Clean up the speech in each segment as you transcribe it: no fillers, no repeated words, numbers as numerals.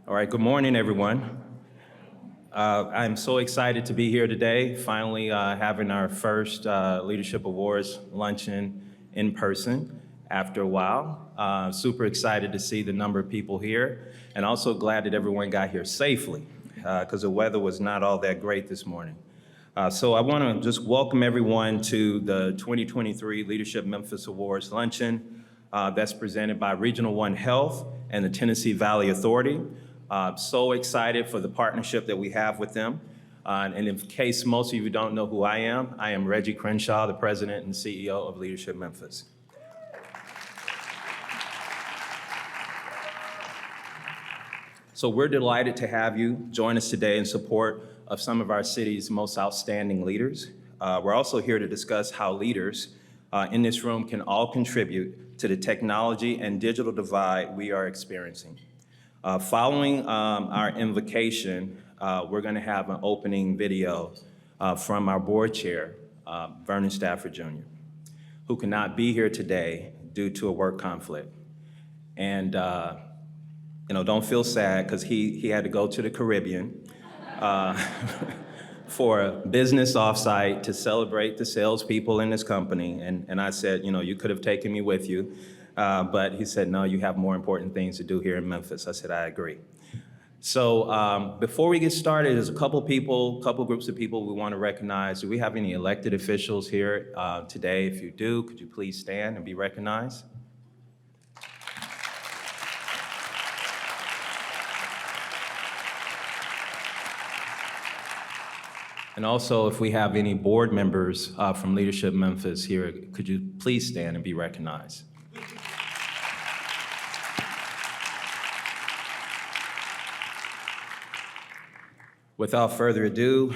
All right, good morning, everyone. I'm so excited to be here today, finally having our first Leadership Awards luncheon in person after a while. Super excited to see the number of people here, and also glad that everyone got here safely, because the weather was not all that great this morning. So I want to just welcome everyone to the 2023 Leadership Memphis Awards luncheon that's presented by Regional One Health and the Tennessee Valley Authority. So excited for the partnership that we have with them. And in case most of you don't know who I am Reggie Crenshaw, the President and CEO of Leadership Memphis. So we're delighted to have you join us today in support of some of our city's most outstanding leaders. We're also here to discuss how leaders in this room can all contribute to the technology and digital divide we are experiencing. Following our invocation, we're going to have an opening video from our board chair, Vernon Stafford Jr., who cannot be here today due to a work conflict. And don't feel sad, because he had to go to the Caribbean for a business offsite to celebrate the salespeople in this company. And I said, you could have taken me with you. But he said, no, you have more important things to do here in Memphis. I said, I agree. So before we get started, there's a couple groups of people we want to recognize. Do we have any elected officials here today? If you do, could you please stand and be recognized? And also, if we have any board members from Leadership Memphis here, could you please stand and be recognized? Without further ado,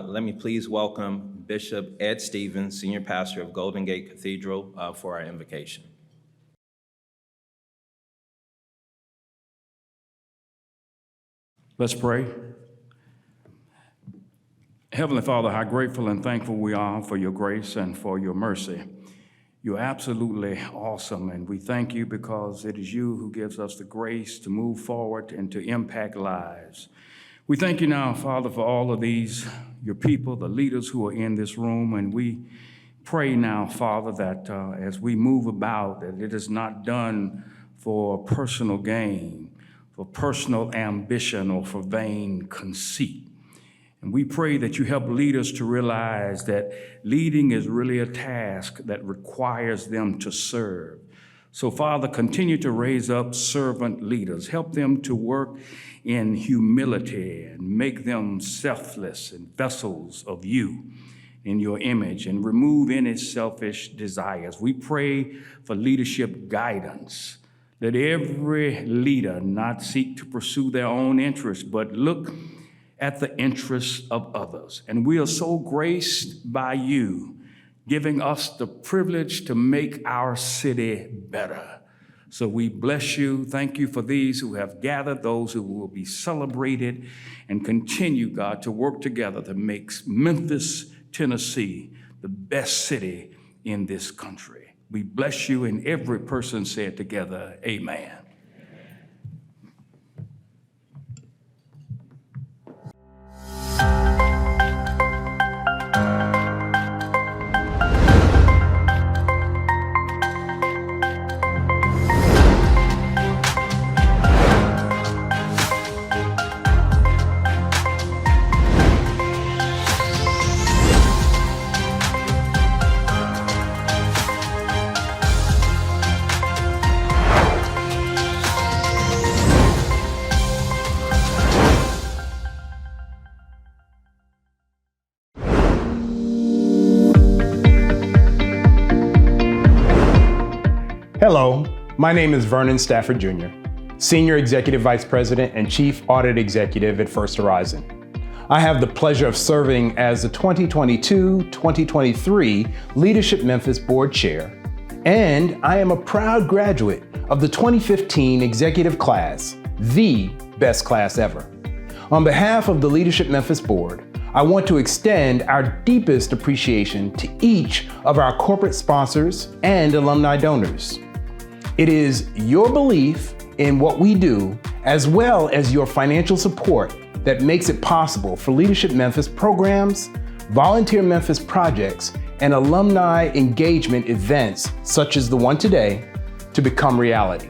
let me please welcome Bishop Ed Stevens, Senior Pastor of Golden Gate Cathedral, for our invocation. Let's pray. Heavenly Father, how grateful and thankful we are for your grace and for your mercy. You're absolutely awesome, and we thank you because it is you who gives us the grace to move forward and to impact lives. We thank you now, Father, for all of these, your people, the leaders who are in this room, and we pray now, Father, that as we move about, that it is not done for personal gain, for personal ambition, or for vain conceit. And we pray that you help leaders to realize that leading is really a task that requires them to serve. So, Father, continue to raise up servant leaders. Help them to work in humility and make them selfless and vessels of you in your image, and remove any selfish desires. We pray for leadership guidance. Let every leader not seek to pursue their own interests, but look at the interests of others. And we are so graced by you, giving us the privilege to make our city better. So we bless you. Thank you for these who have gathered, those who will be celebrated, and continue, God, to work together to make Memphis, Tennessee, the best city in this country. We bless you, and every person said together, amen. Hello, my name is Vernon Stafford Jr., Senior Executive Vice President and Chief Audit Executive at First Horizon. I have the pleasure of serving as the 2022-2023 Leadership Memphis Board Chair, and I am a proud graduate of the 2015 executive class, the best class ever. On behalf of the Leadership Memphis Board, I want to extend our deepest appreciation to each of our corporate sponsors and alumni donors. It is your belief in what we do as well as your financial support that makes it possible for Leadership Memphis programs, Volunteer Memphis projects, and alumni engagement events such as the one today to become reality.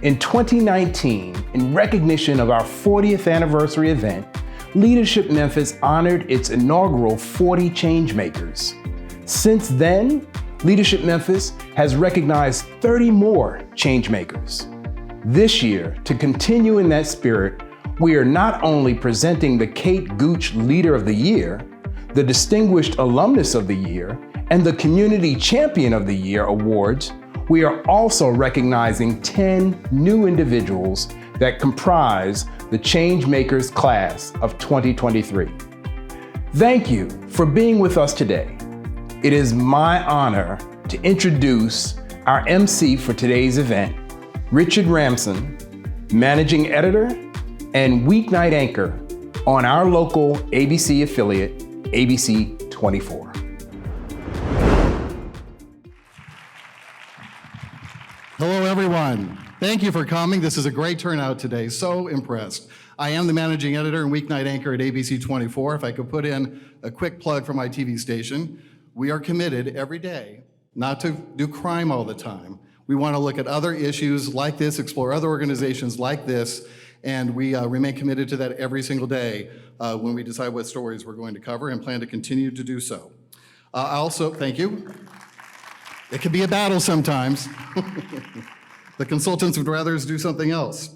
In 2019, in recognition of our 40th anniversary event, Leadership Memphis honored its inaugural 40 Changemakers. Since then, Leadership Memphis has recognized 30 more Changemakers. This year, to continue in that spirit, we are not only presenting the Kate Gooch Leader of the Year, the Distinguished Alumnus of the Year, and the Community Champion of the Year awards, we are also recognizing 10 new individuals that comprise the Changemakers class of 2023. Thank you for being with us today. It is my honor to introduce our MC for today's event, Richard Ramson, Managing Editor and Weeknight Anchor on our local ABC affiliate, ABC 24. Hello, everyone. Thank you for coming. This is a great turnout today. So impressed. I am the managing editor and weeknight anchor at ABC 24. If I could put in a quick plug for my TV station, we are committed every day not to do crime all the time. We want to look at other issues like this, explore other organizations like this, and we remain committed to that every single day when we decide what stories we're going to cover and plan to continue to do so. Thank you. It can be a battle sometimes. The consultants would rather us do something else.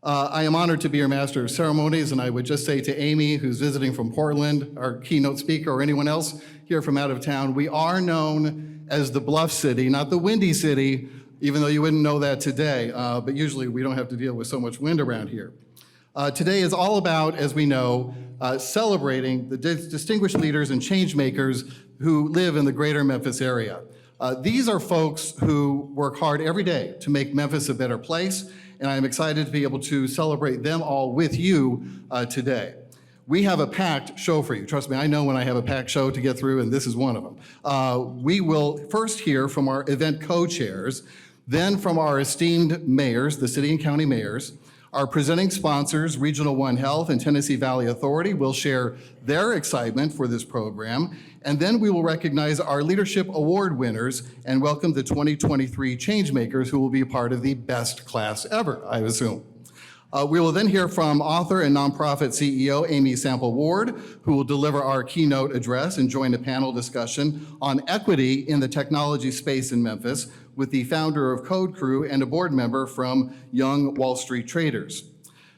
I am honored to be your master of ceremonies, and I would just say to Amy, who's visiting from Portland, our keynote speaker, or anyone else here from out of town, we are known as the Bluff City, not the Windy City, even though you wouldn't know that today, but usually we don't have to deal with so much wind around here. Today is all about, as we know, celebrating the distinguished leaders and change makers who live in the greater Memphis area. These are folks who work hard every day to make Memphis a better place, and I'm excited to be able to celebrate them all with you today. We have a packed show for you. Trust me, I know when I have a packed show to get through, and this is one of them. We will first hear from our event co-chairs, then from our esteemed mayors, the city and county mayors. Our presenting sponsors, Regional One Health and Tennessee Valley Authority, will share their excitement for this program. And then we will recognize our Leadership Award winners and welcome the 2023 Changemakers who will be a part of the best class ever, I assume. We will then hear from author and nonprofit CEO Amy Sample Ward, who will deliver our keynote address and join a panel discussion on equity in the technology space in Memphis with the founder of Code Crew and a board member from Young Wall Street Traders.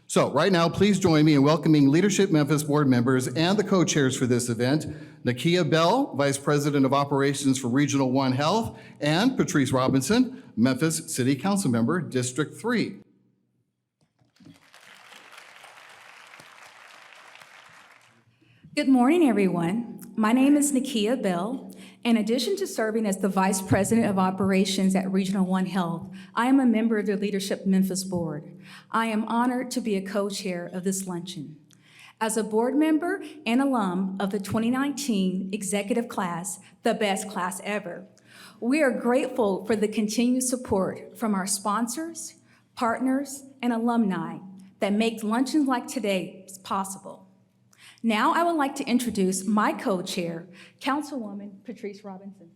So right now, please join me in welcoming Leadership Memphis board members and the co-chairs for this event, Nakia Bell, Vice President of Operations for Regional One Health, and Patrice Robinson, Memphis City Council Member, District 3. Good morning, everyone. My name is Nakia Bell. In addition to serving as the Vice President of Operations at Regional One Health, I am a member of the Leadership Memphis Board. I am honored to be a co-chair of this luncheon. As a board member and alum of the 2019 executive class, the best class ever, we are grateful for the continued support from our sponsors, partners, and alumni that make luncheons like today possible. Now I would like to introduce my co-chair, Councilwoman Patrice Robinson.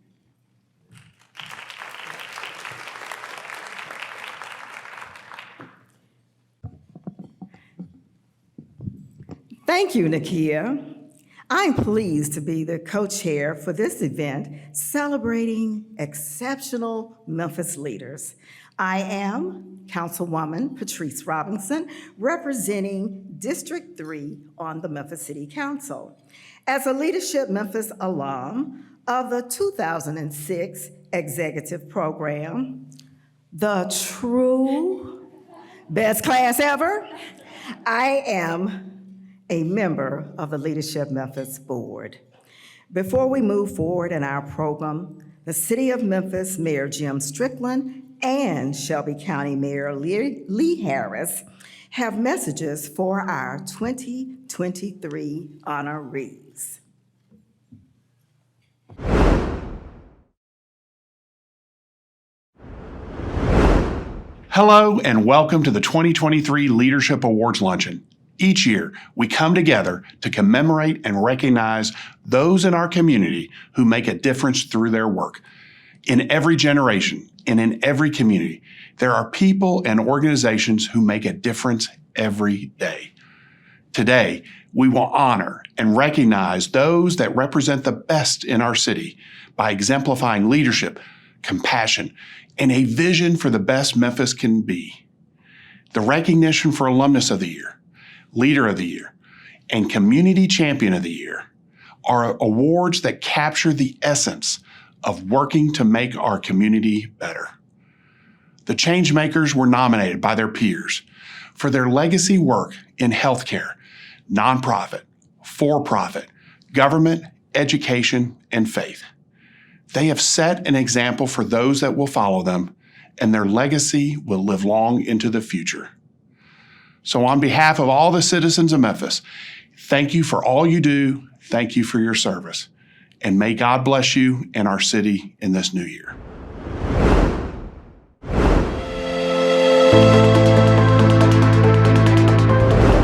Thank you, Nakia. I'm pleased to be the co-chair for this event celebrating exceptional Memphis leaders. I am Councilwoman Patrice Robinson, representing District 3 on the Memphis City Council. As a Leadership Memphis alum of the 2006 executive program, the true best class ever, I am a member of the Leadership Memphis Board. Before we move forward in our program, the City of Memphis Mayor Jim Strickland and Shelby County Mayor Lee Harris have messages for our 2023 honorees. Hello and welcome to the 2023 Leadership Awards Luncheon. Each year, we come together to commemorate and recognize those in our community who make a difference through their work. In every generation and in every community, there are people and organizations who make a difference every day. Today, we will honor and recognize those that represent the best in our city by exemplifying leadership, compassion, and a vision for the best Memphis can be. The recognition for Alumnus of the Year, Leader of the Year, and Community Champion of the Year are awards that capture the essence of working to make our community better. The Changemakers were nominated by their peers for their legacy work in healthcare, nonprofit, for-profit, government, education, and faith. They have set an example for those that will follow them, and their legacy will live long into the future. So on behalf of all the citizens of Memphis, thank you for all you do, thank you for your service, and may God bless you and our city in this new year.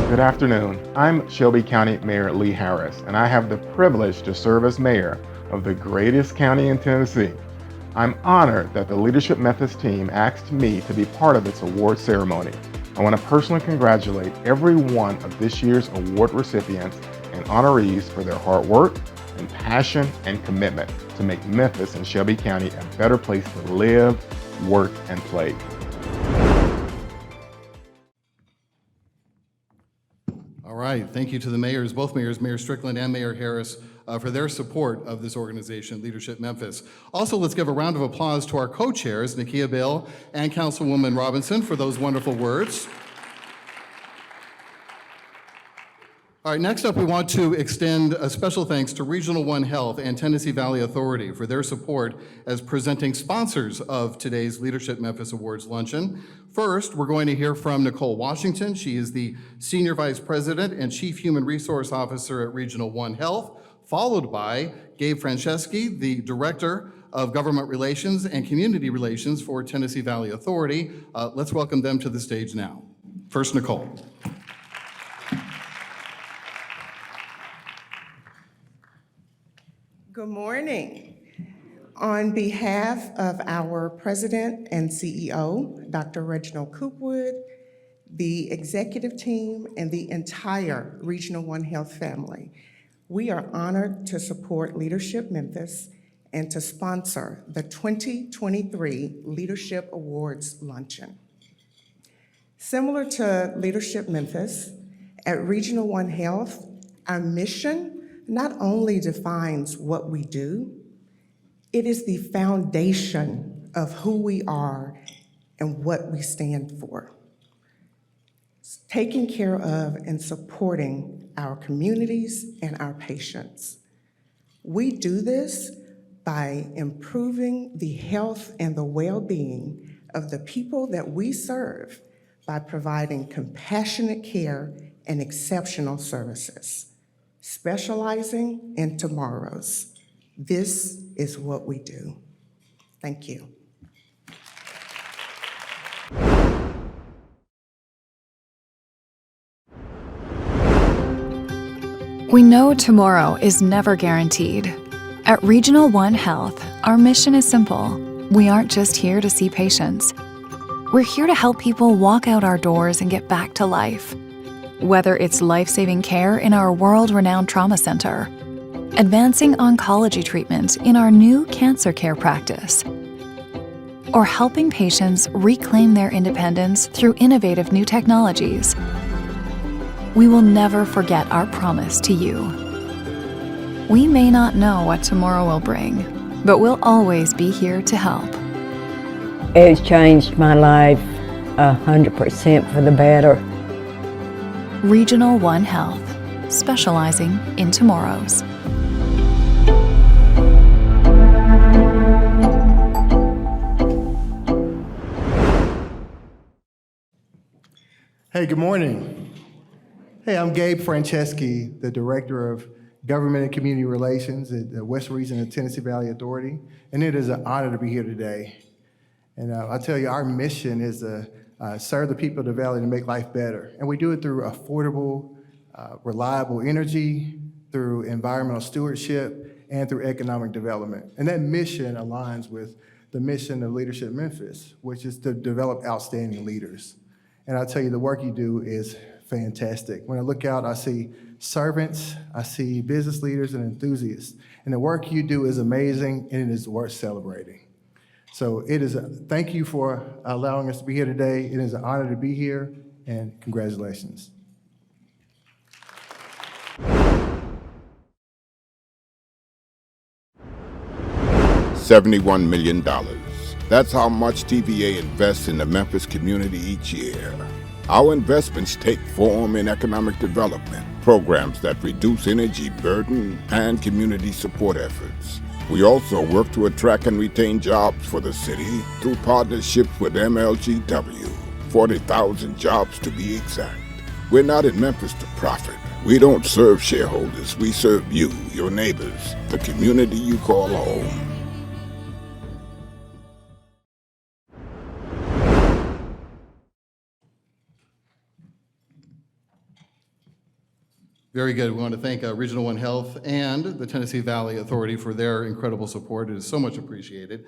Good afternoon. I'm Shelby County Mayor Lee Harris, and I have the privilege to serve as mayor of the greatest county in Tennessee. I'm honored that the Leadership Memphis team asked me to be part of its award ceremony. I want to personally congratulate every one of this year's award recipients and honorees for their hard work and passion and commitment to make Memphis and Shelby County a better place to live, work, and play. All right, thank you to the mayors, both mayors, Mayor Strickland and Mayor Harris, for their support of this organization, Leadership Memphis. Also, let's give a round of applause to our co-chairs, Nakia Bell and Councilwoman Robinson, for those wonderful words. All right, next up, we want to extend a special thanks to Regional One Health and Tennessee Valley Authority for their support as presenting sponsors of today's Leadership Memphis Awards Luncheon. First, we're going to hear from Nicole Washington. She is the Senior Vice President and Chief Human Resource Officer at Regional One Health, followed by Gabe Franceschi, the Director of Government Relations and Community Relations for Tennessee Valley Authority. Let's welcome them to the stage now. First, Nicole. Good morning. On behalf of our President and CEO, Dr. Reginald Coopwood, the executive team, and the entire Regional One Health family, we are honored to support Leadership Memphis and to sponsor the 2023 Leadership Awards Luncheon. Similar to Leadership Memphis, at Regional One Health, our mission not only defines what we do, it is the foundation of who we are and what we stand for. Taking care of and supporting our communities and our patients. We do this by improving the health and the well-being of the people that we serve by providing compassionate care and exceptional services. Specializing in tomorrows. This is what we do. Thank you. We know tomorrow is never guaranteed. At Regional One Health, our mission is simple. We aren't just here to see patients. We're here to help people walk out our doors and get back to life. Whether it's life-saving care in our world-renowned trauma center, advancing oncology treatment in our new cancer care practice, or helping patients reclaim their independence through innovative new technologies, we will never forget our promise to you. We may not know what tomorrow will bring, but we'll always be here to help. It's changed my life 100% for the better. Regional One Health, specializing in tomorrows. Hey, good morning. Hey, I'm Gabe Franceschi, the Director of Government and Community Relations at the West Region of Tennessee Valley Authority, and it is an honor to be here today. And I tell you, our mission is to serve the people of the Valley to make life better. And we do it through affordable, reliable energy, through environmental stewardship, and through economic development. And that mission aligns with the mission of Leadership Memphis, which is to develop outstanding leaders. And I'll tell you, the work you do is fantastic. When I look out, I see servants, I see business leaders and enthusiasts. And the work you do is amazing, and it is worth celebrating. So thank you for allowing us to be here today. It is an honor to be here, and congratulations. $71 million. That's how much TVA invests in the Memphis community each year. Our investments take form in economic development, programs that reduce energy burden, and community support efforts. We also work to attract and retain jobs for the city through partnerships with MLGW, 40,000 jobs to be exact. We're not in Memphis to profit. We don't serve shareholders. We serve you, your neighbors, the community you call home. Very good. We want to thank Regional One Health and the Tennessee Valley Authority for their incredible support. It is so much appreciated.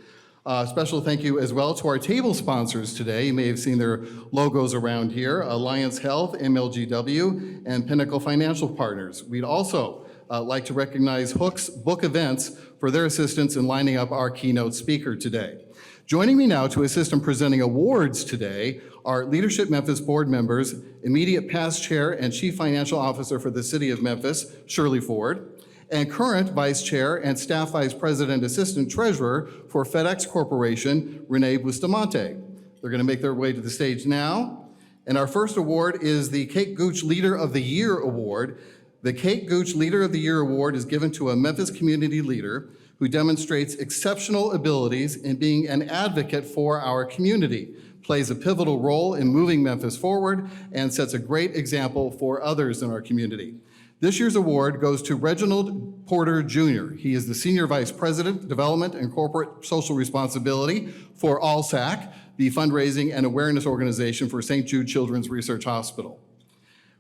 Special thank you as well to our table sponsors today. You may have seen their logos around here: Alliance Health, MLGW, and Pinnacle Financial Partners. We'd also like to recognize Hooks Book Events for their assistance in lining up our keynote speaker today. Joining me now to assist in presenting awards today are Leadership Memphis board members, immediate past chair and chief financial officer for the city of Memphis, Shirley Ford, and current vice chair and staff vice president assistant treasurer for FedEx Corporation, Renee Bustamante. They're gonna make their way to the stage now. And our first award is the Kate Gooch Leader of the Year Award. The Kate Gooch Leader of the Year Award is given to a Memphis community leader who demonstrates exceptional abilities in being an advocate for our community, plays a pivotal role in moving Memphis forward, and sets a great example for others in our community. This year's award goes to Reginald Porter Jr. He is the Senior Vice President, Development and Corporate Social Responsibility for ALSAC, the fundraising and awareness organization for St. Jude Children's Research Hospital.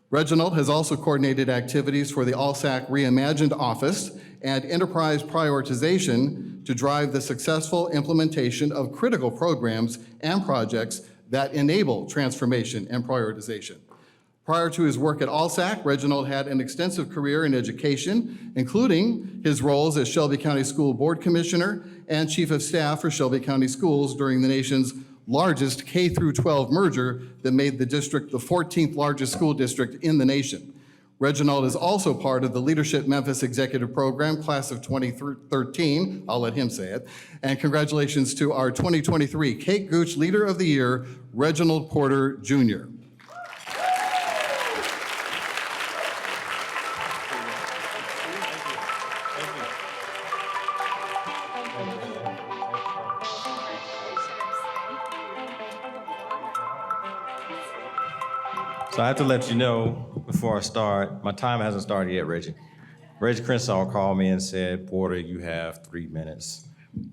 Reginald has also coordinated activities for the ALSAC Reimagined Office and enterprise prioritization to drive the successful implementation of critical programs and projects that enable transformation and prioritization. Prior to his work at ALSAC, Reginald had an extensive career in education, including his roles as Shelby County School Board Commissioner and Chief of Staff for Shelby County Schools during the nation's largest K-12 merger that made the district the 14th largest school district in the nation. Reginald is also part of the Leadership Memphis Executive Program, class of 2013, I'll let him say it, and congratulations to our 2023 Kate Gooch Leader of the Year, Reginald Porter Jr. So I have to let you know before I start, my time hasn't started yet, Reggie. Reggie Crenshaw called me and said, Porter, you have 3 minutes.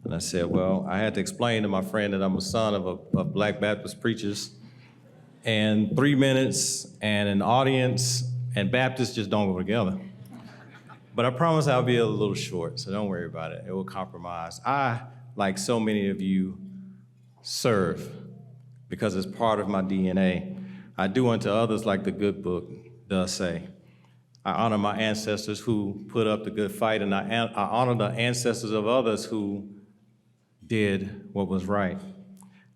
And I said, well, I had to explain to my friend that I'm a son of Black Baptist preachers. And 3 minutes and an audience and Baptists just don't go together. But I promise I'll be a little short, so don't worry about it. It will compromise. I, like so many of you, serve because it's part of my DNA. I do unto others like the good book does say. I honor my ancestors who put up the good fight, and I honor the ancestors of others who did what was right.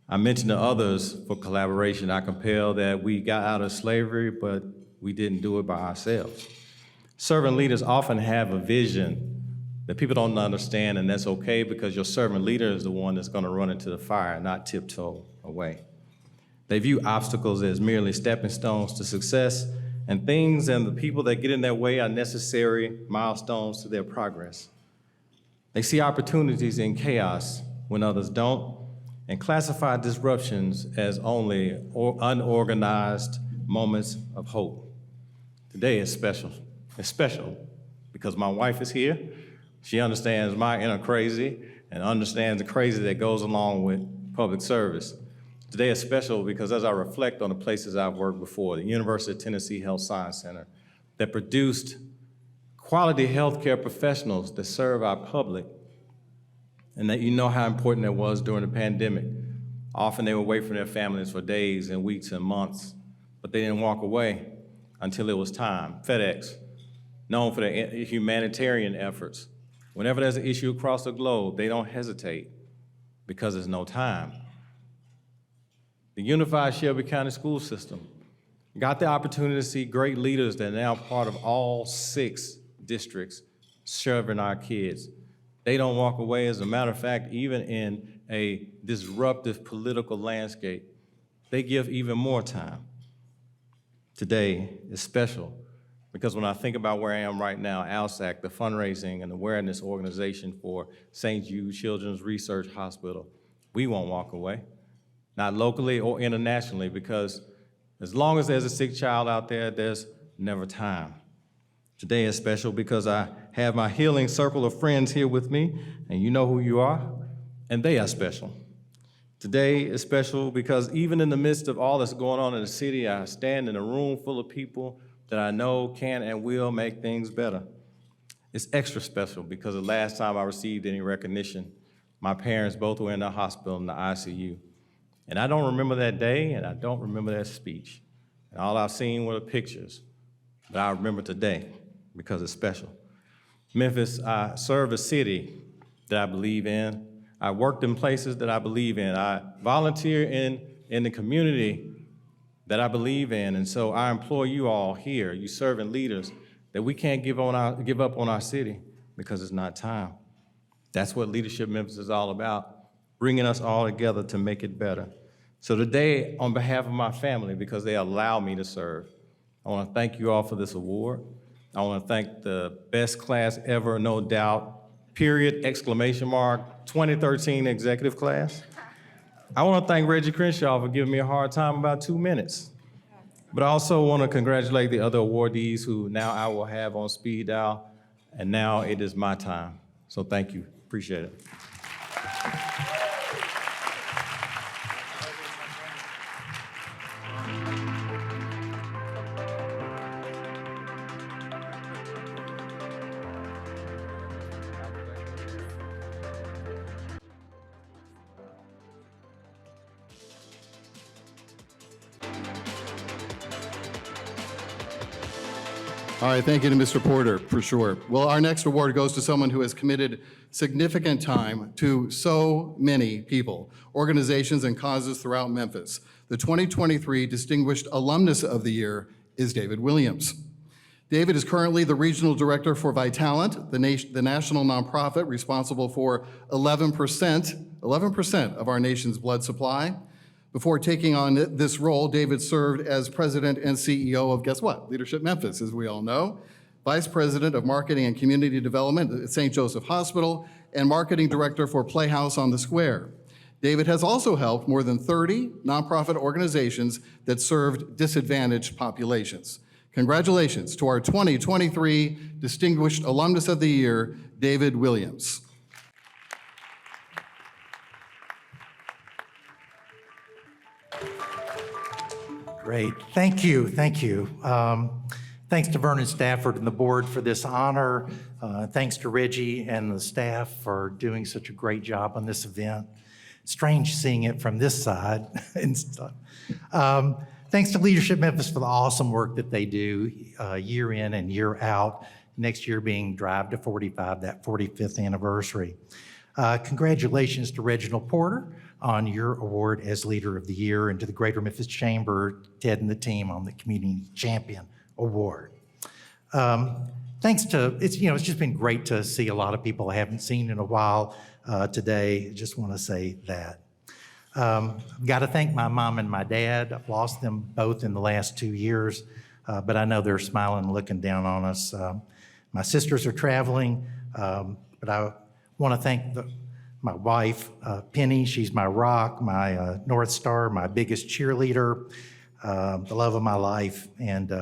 I mention the others for collaboration. I compel that we got out of slavery, but we didn't do it by ourselves. Servant leaders often have a vision that people don't understand, and that's okay because your servant leader is the one that's gonna run into the fire, not tiptoe away. They view obstacles as merely stepping stones to success, and things and the people that get in their way are necessary milestones to their progress. They see opportunities in chaos when others don't, and classify disruptions as only unorganized moments of hope. Today is special. It's special because my wife is here. She understands my inner crazy and understands the crazy that goes along with public service. Today is special because as I reflect on the places I've worked before, the University of Tennessee Health Science Center, that produced quality healthcare professionals that serve our public, and that you know how important that was during the pandemic. Often they would wait for their families for days and weeks and months, but they didn't walk away until it was time. FedEx, known for their humanitarian efforts. Whenever there's an issue across the globe, they don't hesitate because there's no time. The unified Shelby County school system got the opportunity to see great leaders that are now part of all 6 districts serving our kids. They don't walk away. As a matter of fact, even in a disruptive political landscape, they give even more time. Today is special because when I think about where I am right now, ALSAC, the fundraising and awareness organization for St. Jude Children's Research Hospital, we won't walk away, not locally or internationally, because as long as there's a sick child out there, there's never time. Today is special because I have my healing circle of friends here with me, and you know who you are, and they are special. Today is special because even in the midst of all that's going on in the city, I stand in a room full of people that I know can and will make things better. It's extra special because the last time I received any recognition, my parents both were in the hospital in the ICU. And I don't remember that day, and I don't remember that speech. And all I've seen were the pictures, but I remember today because it's special. Memphis, I serve a city that I believe in. I worked in places that I believe in. I volunteer in the community that I believe in. And so I implore you all here, you servant leaders, that we can't give up on our city because it's not time. That's what Leadership Memphis is all about, bringing us all together to make it better. So today, on behalf of my family, because they allow me to serve, I want to thank you all for this award. I want to thank the best class ever, no doubt, period, exclamation mark, 2013 executive class. I want to thank Reggie Crenshaw for giving me a hard time about 2 minutes. But I also want to congratulate the other awardees who now I will have on speed dial, and now it is my time. So thank you, appreciate it. All right, thank you to Mr. Porter, for sure. Well, our next award goes to someone who has committed significant time to so many people, organizations, and causes throughout Memphis. The 2023 Distinguished Alumnus of the Year is David Williams. David is currently the Regional Director for Vitalent, the national nonprofit responsible for 11% of our nation's blood supply. Before taking on this role, David served as president and CEO of, guess what? Leadership Memphis, as we all know, vice president of marketing and community development at St. Joseph Hospital, and marketing director for Playhouse on the Square. David has also helped more than 30 nonprofit organizations that served disadvantaged populations. Congratulations to our 2023 Distinguished Alumnus of the Year, David Williams. Great, thank you, thank you. Thanks to Vernon Stafford and the board for this honor. Thanks to Reggie and the staff for doing such a great job on this event. Strange seeing it from this side and stuff. Thanks to Leadership Memphis for the awesome work that they do year in and year out. Next year being Drive to 45, that 45th anniversary. Congratulations to Reginald Porter on your award as Leader of the Year, and to the Greater Memphis Chamber, Ted and the team on the Community Champion Award. Thanks to, it's just been great to see a lot of people I haven't seen in a while today. Just want to say that. I've got to thank my mom and my dad. I've lost them both in the last 2 years, but I know they're smiling and looking down on us. My sisters are traveling, but I want to thank my wife, Penny. She's my rock, my North Star, my biggest cheerleader, the love of my life. And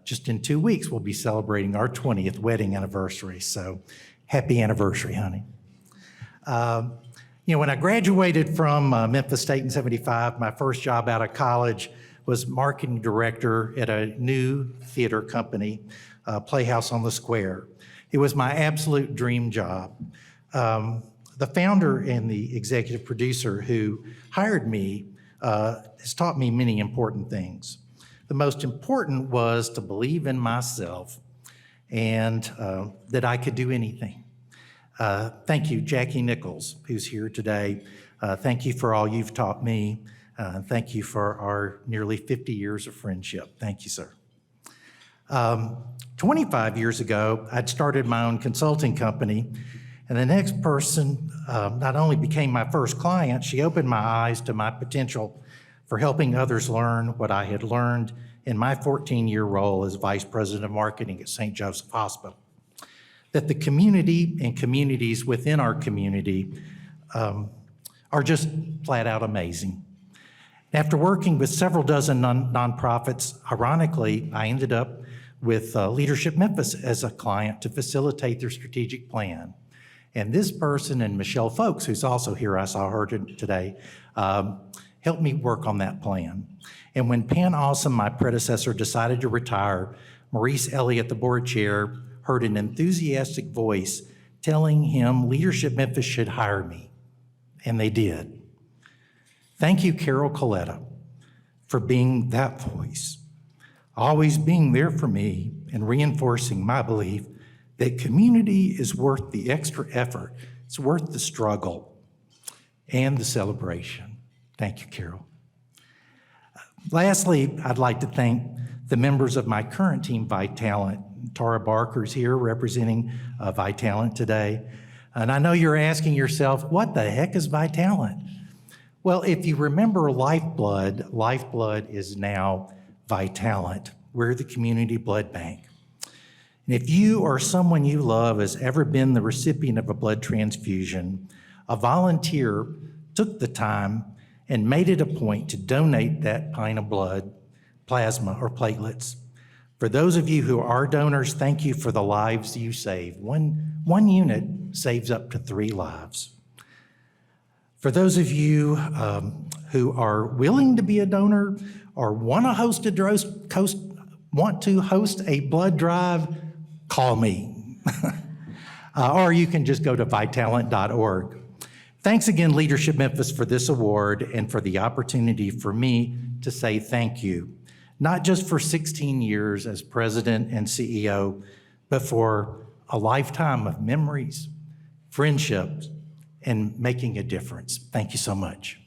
just in 2 weeks, we'll be celebrating our 20th wedding anniversary. So happy anniversary, honey. You know, when I graduated from Memphis State in '75, my first job out of college was marketing director at a new theater company, Playhouse on the Square. It was my absolute dream job. The founder and the executive producer who hired me has taught me many important things. The most important was to believe in myself and that I could do anything. Thank you, Jackie Nichols, who's here today. Thank you for all you've taught me. Thank you for our nearly 50 years of friendship. Thank you, sir. 25 years ago, I'd started my own consulting company, and the next person not only became my first client, she opened my eyes to my potential for helping others learn what I had learned in my 14-year role as Vice President of Marketing at St. Joseph Hospital. That the community and communities within our community are just flat out amazing. After working with several dozen nonprofits, ironically, I ended up with Leadership Memphis as a client to facilitate their strategic plan. And this person, and Michelle Folks, who's also here, I saw her today, helped me work on that plan. And when Pan Awesome, my predecessor, decided to retire, Maurice Elliott, the board chair, heard an enthusiastic voice telling him Leadership Memphis should hire me, and they did. Thank you, Carol Coletta, for being that voice, always being there for me and reinforcing my belief that community is worth the extra effort, it's worth the struggle and the celebration. Thank you, Carol. Lastly, I'd like to thank the members of my current team, Vitalent. Tara Barker's here representing Vitalent today. And I know you're asking yourself, what the heck is Vitalent? Well, if you remember Lifeblood, Lifeblood is now Vitalent. We're the community blood bank. And if you or someone you love has ever been the recipient of a blood transfusion, a volunteer took the time and made it a point to donate that pint of blood, plasma, or platelets. For those of you who are donors, thank you for the lives you save. One unit saves up to 3 lives. For those of you who are willing to be a donor or want to host a blood drive, call me. Or you can just go to vitalent.org. Thanks again, Leadership Memphis, for this award and for the opportunity for me to say thank you, not just for 16 years as president and CEO, but for a lifetime of memories, friendships, and making a difference. Thank you so much.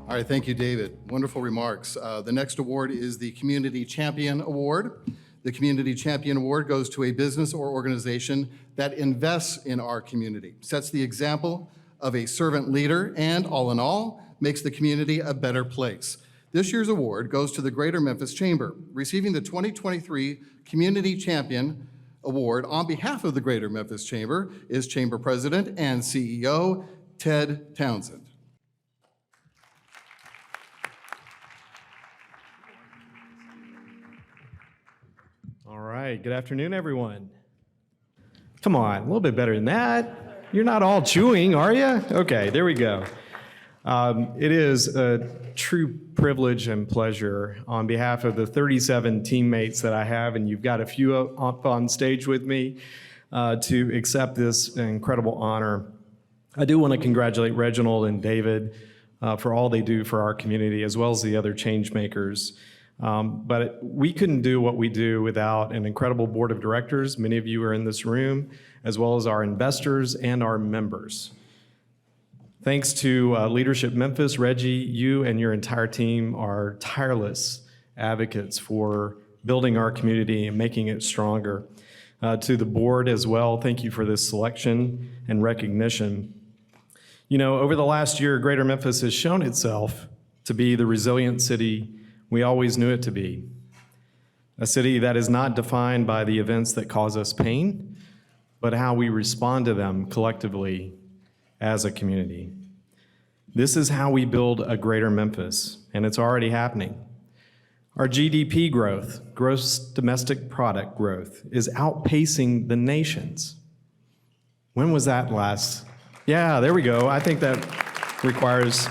All right, thank you, David. Wonderful remarks. The next award is the Community Champion Award. The Community Champion Award goes to a business or organization that invests in our community, sets the example of a servant leader, and all in all, makes the community a better place. This year's award goes to the Greater Memphis Chamber, receiving the 2023 Community Champion Award on behalf of the Greater Memphis Chamber is Chamber President and CEO Ted Townsend. All right, good afternoon, everyone. Come on, a little bit better than that. You're not all chewing, are you? Okay, there we go. It is a true privilege and pleasure on behalf of the 37 teammates that I have, and you've got a few up on stage with me, to accept this incredible honor. I do want to congratulate Reginald and David for all they do for our community, as well as the other change makers. But we couldn't do what we do without an incredible board of directors. Many of you are in this room, as well as our investors and our members. Thanks to Leadership Memphis, Reggie, you and your entire team are tireless advocates for building our community and making it stronger. To the board as well, thank you for this selection and recognition. You know, over the last year, Greater Memphis has shown itself to be the resilient city we always knew it to be. A city that is not defined by the events that cause us pain, but how we respond to them collectively as a community. This is how we build a greater Memphis, and it's already happening. Our GDP growth, gross domestic product growth, is outpacing the nation's. When was that last? Yeah, there we go. I think that requires,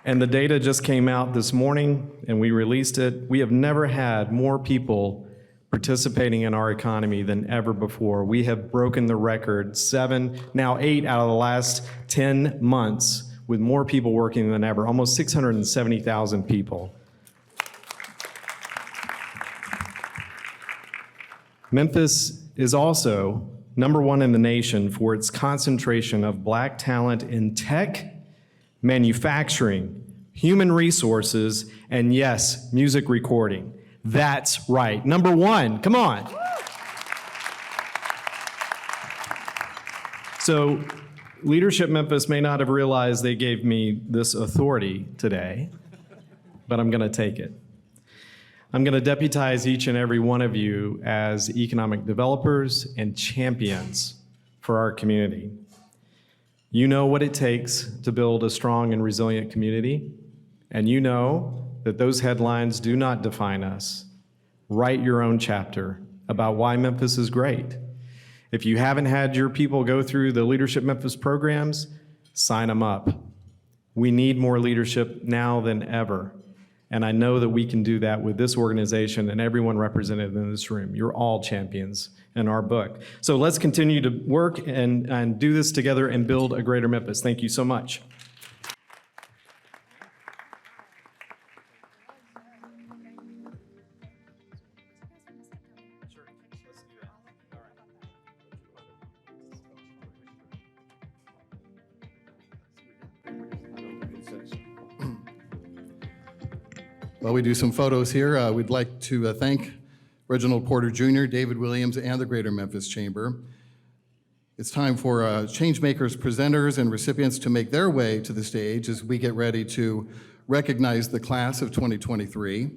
and the data just came out this morning and we released it. We have never had more people participating in our economy than ever before. We have broken the record 7, now 8 out of the last 10 months with more people working than ever, almost 670,000 people. Memphis is also #1 in the nation for its concentration of Black talent in tech, manufacturing, human resources, and yes, music recording. That's right, #1, come on. So, Leadership Memphis may not have realized they gave me this authority today, but I'm gonna take it. I'm gonna deputize each and every one of you as economic developers and champions for our community. You know what it takes to build a strong and resilient community, and you know that those headlines do not define us. Write your own chapter about why Memphis is great. If you haven't had your people go through the Leadership Memphis programs, sign them up. We need more leadership now than ever. And I know that we can do that with this organization and everyone represented in this room. You're all champions in our book. So let's continue to work and do this together and build a greater Memphis. Thank you so much. While we do some photos here, we'd like to thank Reginald Porter Jr., David Williams, and the Greater Memphis Chamber. It's time for Changemakers, presenters, and recipients to make their way to the stage as we get ready to recognize the class of 2023.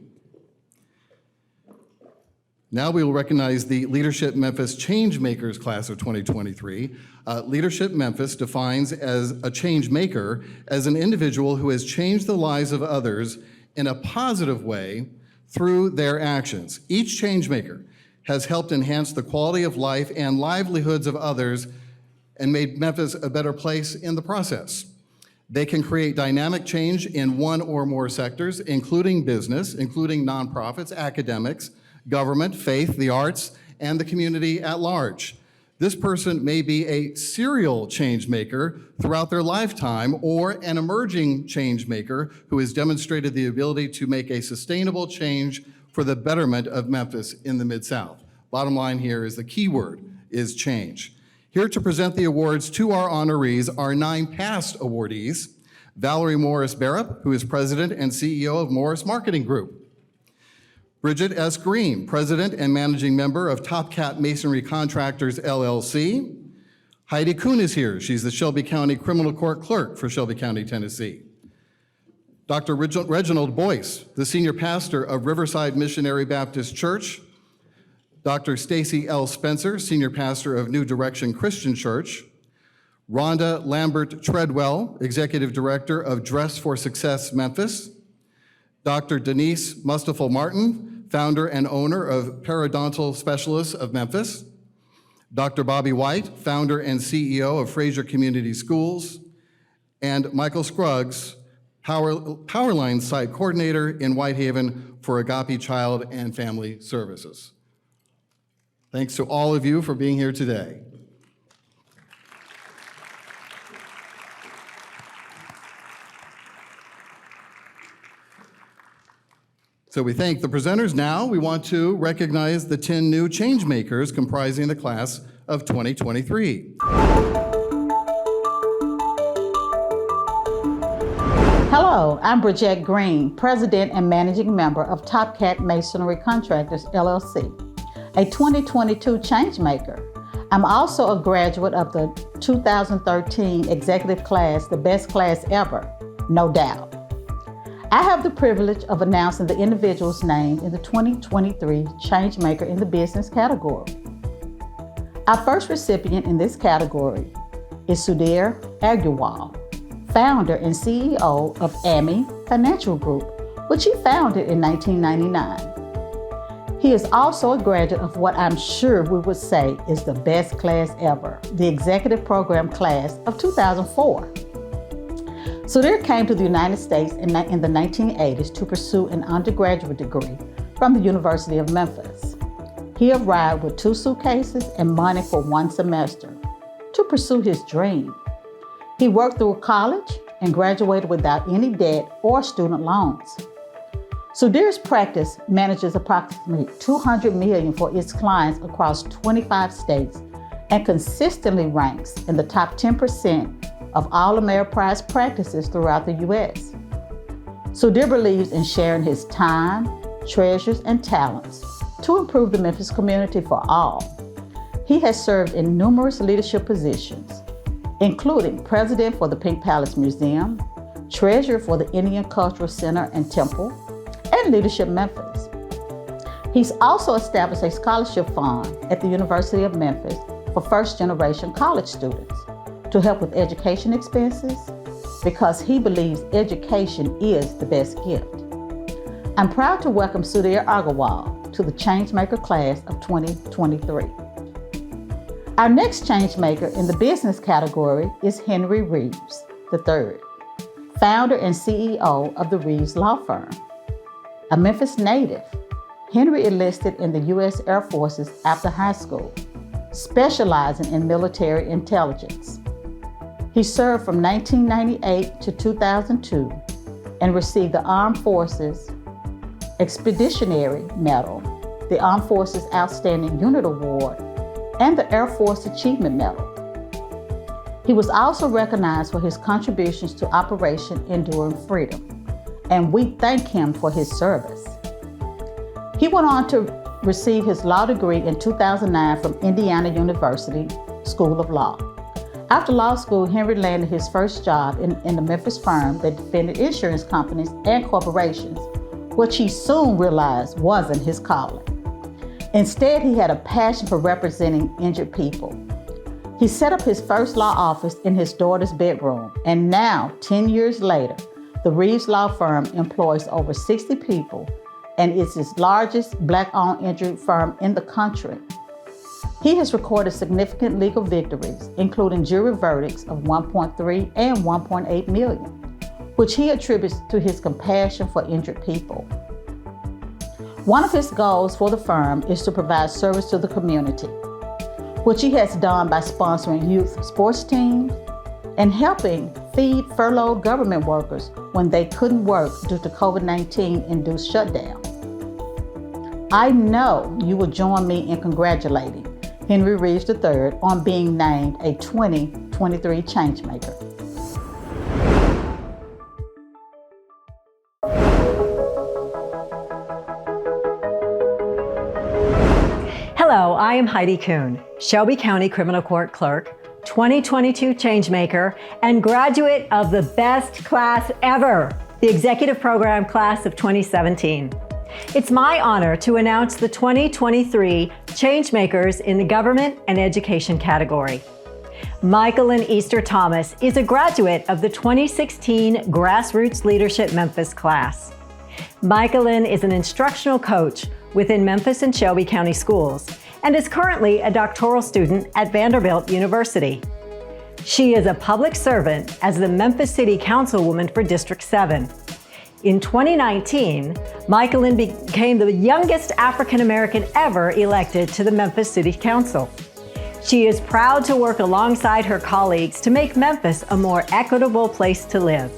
Now we will recognize the Leadership Memphis Changemakers class of 2023. Leadership Memphis defines as a change maker as an individual who has changed the lives of others in a positive way through their actions. Each change maker has helped enhance the quality of life and livelihoods of others and made Memphis a better place in the process. They can create dynamic change in one or more sectors, including business, including nonprofits, academics, government, faith, the arts, and the community at large. This person may be a serial change maker throughout their lifetime or an emerging change maker who has demonstrated the ability to make a sustainable change for the betterment of Memphis in the Mid-South. Bottom line here is the key word is change. Here to present the awards to our honorees are 9 past awardees. Valerie Morris Barrett, who is President and CEO of Morris Marketing Group. Bridget S. Green, President and Managing Member of Top Cat Masonry Contractors, LLC. Heidi Kuhn is here. She's the Shelby County Criminal Court Clerk for Shelby County, Tennessee. Dr. Reginald Boyce, the Senior Pastor of Riverside Missionary Baptist Church. Dr. Stacy L. Spencer, Senior Pastor of New Direction Christian Church. Rhonda Lambert Treadwell, Executive Director of Dress for Success Memphis. Dr. Denise Mustafel Martin, founder and owner of Periodontal Specialists of Memphis. Dr. Bobby White, founder and CEO of Fraser Community Schools. And Michael Scruggs, Powerline Site Coordinator in Whitehaven for Agape Child and Family Services. Thanks to all of you for being here today. So we thank the presenters. Now we want to recognize the 10 new change makers comprising the class of 2023. Hello, I'm Bridget Green, President and Managing Member of Top Cat Masonry Contractors, LLC, a 2022 change maker. I'm also a graduate of the 2013 executive class, the best class ever. no doubt. I have the privilege of announcing the individual's name in the 2023 Changemaker in the Business category. Our first recipient in this category is Sudhir Agarwal, founder and CEO of AMI Financial Group, which he founded in 1999. He is also a graduate of what I'm sure we would say is the best class ever, the Executive Program Class of 2004. Sudhir came to the United States in the 1980s to pursue an undergraduate degree from the University of Memphis. He arrived with 2 suitcases and money for 1 semester to pursue his dream. He worked through college and graduated without any debt or student loans. Sudhir's practice manages approximately $200 million for its clients across 25 states and consistently ranks in the top 10% of all Ameriprise practices throughout the U.S. Sudhir believes in sharing his time, treasures, and talents to improve the Memphis community for all. He has served in numerous leadership positions, including president for the Pink Palace Museum, treasurer for the Indian Cultural Center and Temple, and Leadership Memphis. He's also established a scholarship fund at the University of Memphis for first-generation college students to help with education expenses because he believes education is the best gift. I'm proud to welcome Sudhir Agarwal to the Changemaker class of 2023. Our next Changemaker in the business category is Henry Reeves III, founder and CEO of the Reeves Law Firm. A Memphis native, Henry enlisted in the U.S. Air Forces after high school, specializing in military intelligence. He served from 1998 to 2002 and received the Armed Forces Expeditionary Medal, the Armed Forces Outstanding Unit Award, and the Air Force Achievement Medal. He was also recognized for his contributions to Operation Enduring Freedom, and we thank him for his service. He went on to receive his law degree in 2009 from Indiana University School of Law. After law school, Henry landed his first job in the Memphis firm that defended insurance companies and corporations, which he soon realized wasn't his calling. Instead, he had a passion for representing injured people. He set up his first law office in his daughter's bedroom, and now, 10 years later, the Reeves Law Firm employs over 60 people and is its largest Black-owned injury firm in the country. He has recorded significant legal victories, including jury verdicts of $1.3 and $1.8 million, which he attributes to his compassion for injured people. One of his goals for the firm is to provide service to the community, which he has done by sponsoring youth sports teams and helping feed furloughed government workers when they couldn't work due to COVID-19 induced shutdown. I know you will join me in congratulating Henry Reeves III on being named a 2023 Changemaker. Hello, I am Heidi Kuhn, Shelby County Criminal Court Clerk, 2022 Changemaker, and graduate of the best class ever, the Executive Program Class of 2017. It's my honor to announce the 2023 Changemakers in the Government and Education category. Michaelin Easter Thomas is a graduate of the 2016 Grassroots Leadership Memphis class. Michaelin is an instructional coach within Memphis and Shelby County schools and is currently a doctoral student at Vanderbilt University. She is a public servant as the Memphis City Councilwoman for District 7. In 2019, Michaelin became the youngest African American ever elected to the Memphis City Council. She is proud to work alongside her colleagues to make Memphis a more equitable place to live.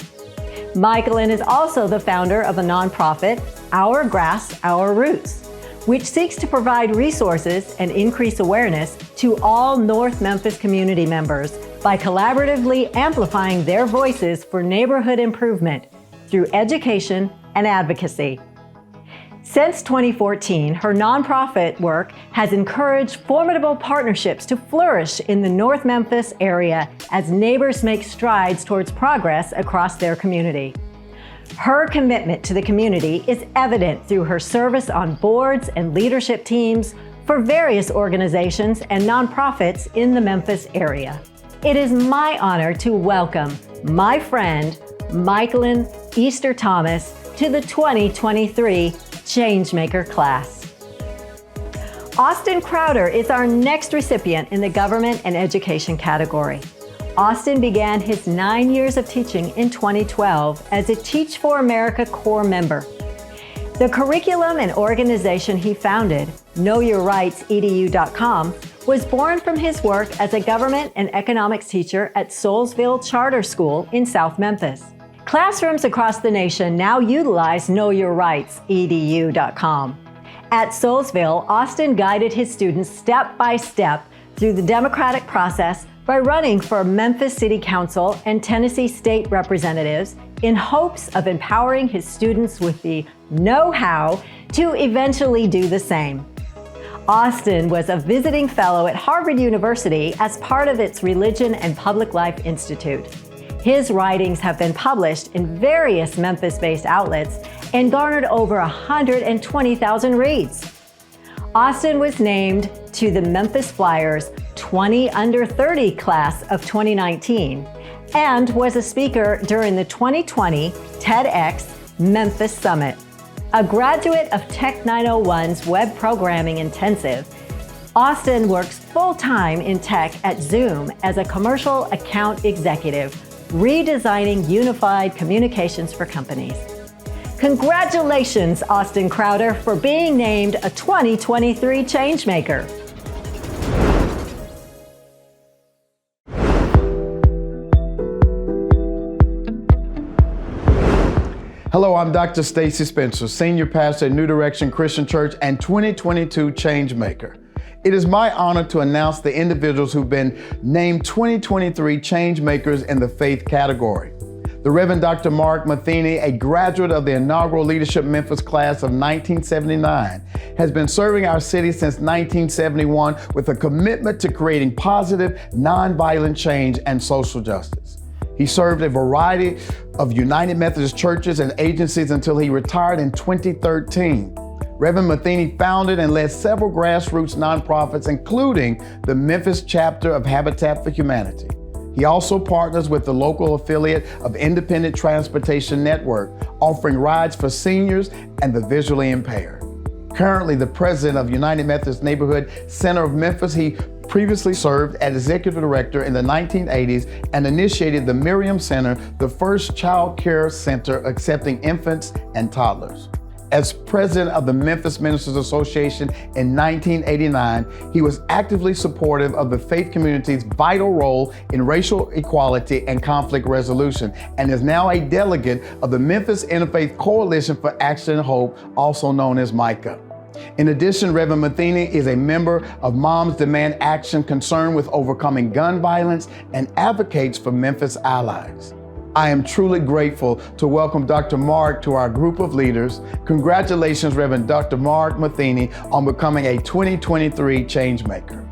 Michaelin is also the founder of a nonprofit, Our Grass, Our Roots, which seeks to provide resources and increase awareness to all North Memphis community members by collaboratively amplifying their voices for neighborhood improvement through education and advocacy. Since 2014, her nonprofit work has encouraged formidable partnerships to flourish in the North Memphis area as neighbors make strides towards progress across their community. Her commitment to the community is evident through her service on boards and leadership teams for various organizations and nonprofits in the Memphis area. It is my honor to welcome my friend, Michaelin Easter Thomas, to the 2023 Changemaker class. Austin Crowder is our next recipient in the Government and Education category. Austin began his 9 years of teaching in 2012 as a Teach for America Corps member. The curriculum and organization he founded, KnowYourRightsEDU.com, was born from his work as a government and economics teacher at Soulsville Charter School in South Memphis. Classrooms across the nation now utilize KnowYourRightsEDU.com. At Soulsville, Austin guided his students step by step through the democratic process by running for Memphis City Council and Tennessee State Representatives in hopes of empowering his students with the know-how to eventually do the same. Austin was a visiting fellow at Harvard University as part of its Religion and Public Life Institute. His writings have been published in various Memphis-based outlets and garnered over 120,000 reads. Austin was named to the Memphis Flyers 20 under 30 class of 2019 and was a speaker during the 2020 TEDx Memphis Summit. A graduate of Tech 901's Web Programming Intensive, Austin works full-time in tech at Zoom as a commercial account executive, redesigning unified communications for companies. Congratulations, Austin Crowder, for being named a 2023 Changemaker. Hello, I'm Dr. Stacy Spencer, Senior Pastor at New Direction Christian Church and 2022 Changemaker. It is my honor to announce the individuals who've been named 2023 Changemakers in the faith category. The Reverend Dr. Mark Matheny, a graduate of the inaugural Leadership Memphis class of 1979, has been serving our city since 1971 with a commitment to creating positive, nonviolent change and social justice. He served a variety of United Methodist churches and agencies until he retired in 2013. Reverend Matheny founded and led several grassroots nonprofits, including the Memphis chapter of Habitat for Humanity. He also partners with the local affiliate of Independent Transportation Network, offering rides for seniors and the visually impaired. Currently the president of United Methodist Neighborhood Center of Memphis, he previously served as executive director in the 1980s and initiated the Miriam Center, the first child care center accepting infants and toddlers. As president of the Memphis Ministers Association in 1989, he was actively supportive of the faith community's vital role in racial equality and conflict resolution, and is now a delegate of the Memphis Interfaith Coalition for Action and Hope, also known as MICA. In addition, Reverend Matheny is a member of Moms Demand Action, concerned with overcoming gun violence, and advocates for Memphis allies. I am truly grateful to welcome Dr. Mark to our group of leaders. Congratulations, Reverend Dr. Mark Matheny, on becoming a 2023 Changemaker.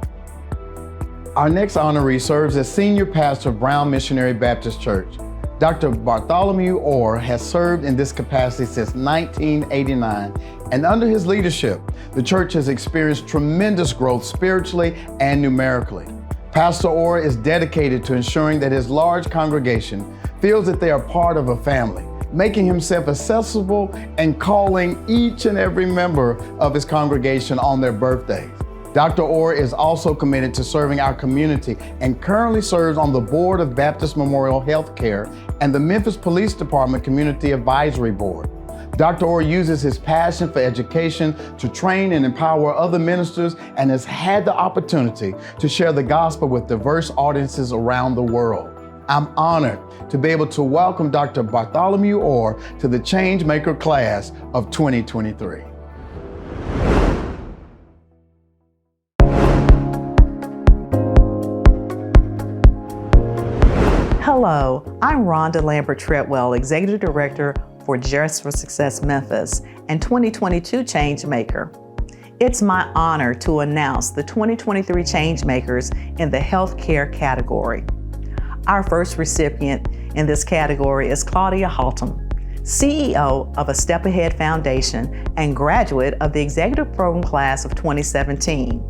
Our next honoree serves as senior pastor of Brown Missionary Baptist Church. Dr. Bartholomew Orr has served in this capacity since 1989, and under his leadership, the church has experienced tremendous growth spiritually and numerically. Pastor Orr is dedicated to ensuring that his large congregation feels that they are part of a family, making himself accessible and calling each and every member of his congregation on their birthdays. Dr. Orr is also committed to serving our community and currently serves on the board of Baptist Memorial Healthcare and the Memphis Police Department Community Advisory Board. Dr. Orr uses his passion for education to train and empower other ministers and has had the opportunity to share the gospel with diverse audiences around the world. I'm honored to be able to welcome Dr. Bartholomew Orr to the Changemaker class of 2023. Hello, I'm Rhonda Lambert-Treadwell, Executive Director for Just for Success Memphis and 2022 Changemaker. It's my honor to announce the 2023 Changemakers in the healthcare category. Our first recipient in this category is Claudia Haltom, CEO of A Step Ahead Foundation and graduate of the executive program class of 2017.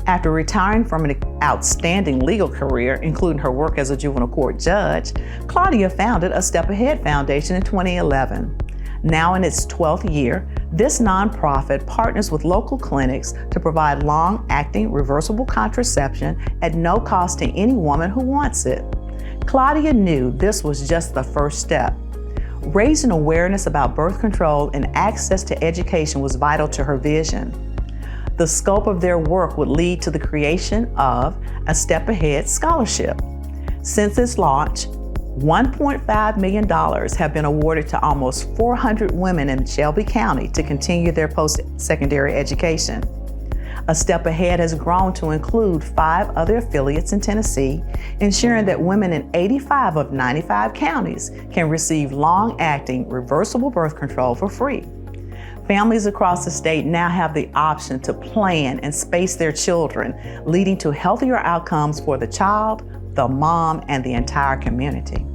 After retiring from an outstanding legal career, including her work as a juvenile court judge, Claudia founded A Step Ahead Foundation in 2011. Now in its 12th year, this nonprofit partners with local clinics to provide long-acting reversible contraception at no cost to any woman who wants it. Claudia knew this was just the first step. Raising awareness about birth control and access to education was vital to her vision. The scope of their work would lead to the creation of a Step Ahead Scholarship. Since its launch, $1.5 million have been awarded to almost 400 women in Shelby County to continue their post-secondary education. A Step Ahead has grown to include 5 other affiliates in Tennessee, ensuring that women in 85 of 95 counties can receive long-acting reversible birth control for free. Families across the state now have the option to plan and space their children, leading to healthier outcomes for the child, the mom, and the entire community.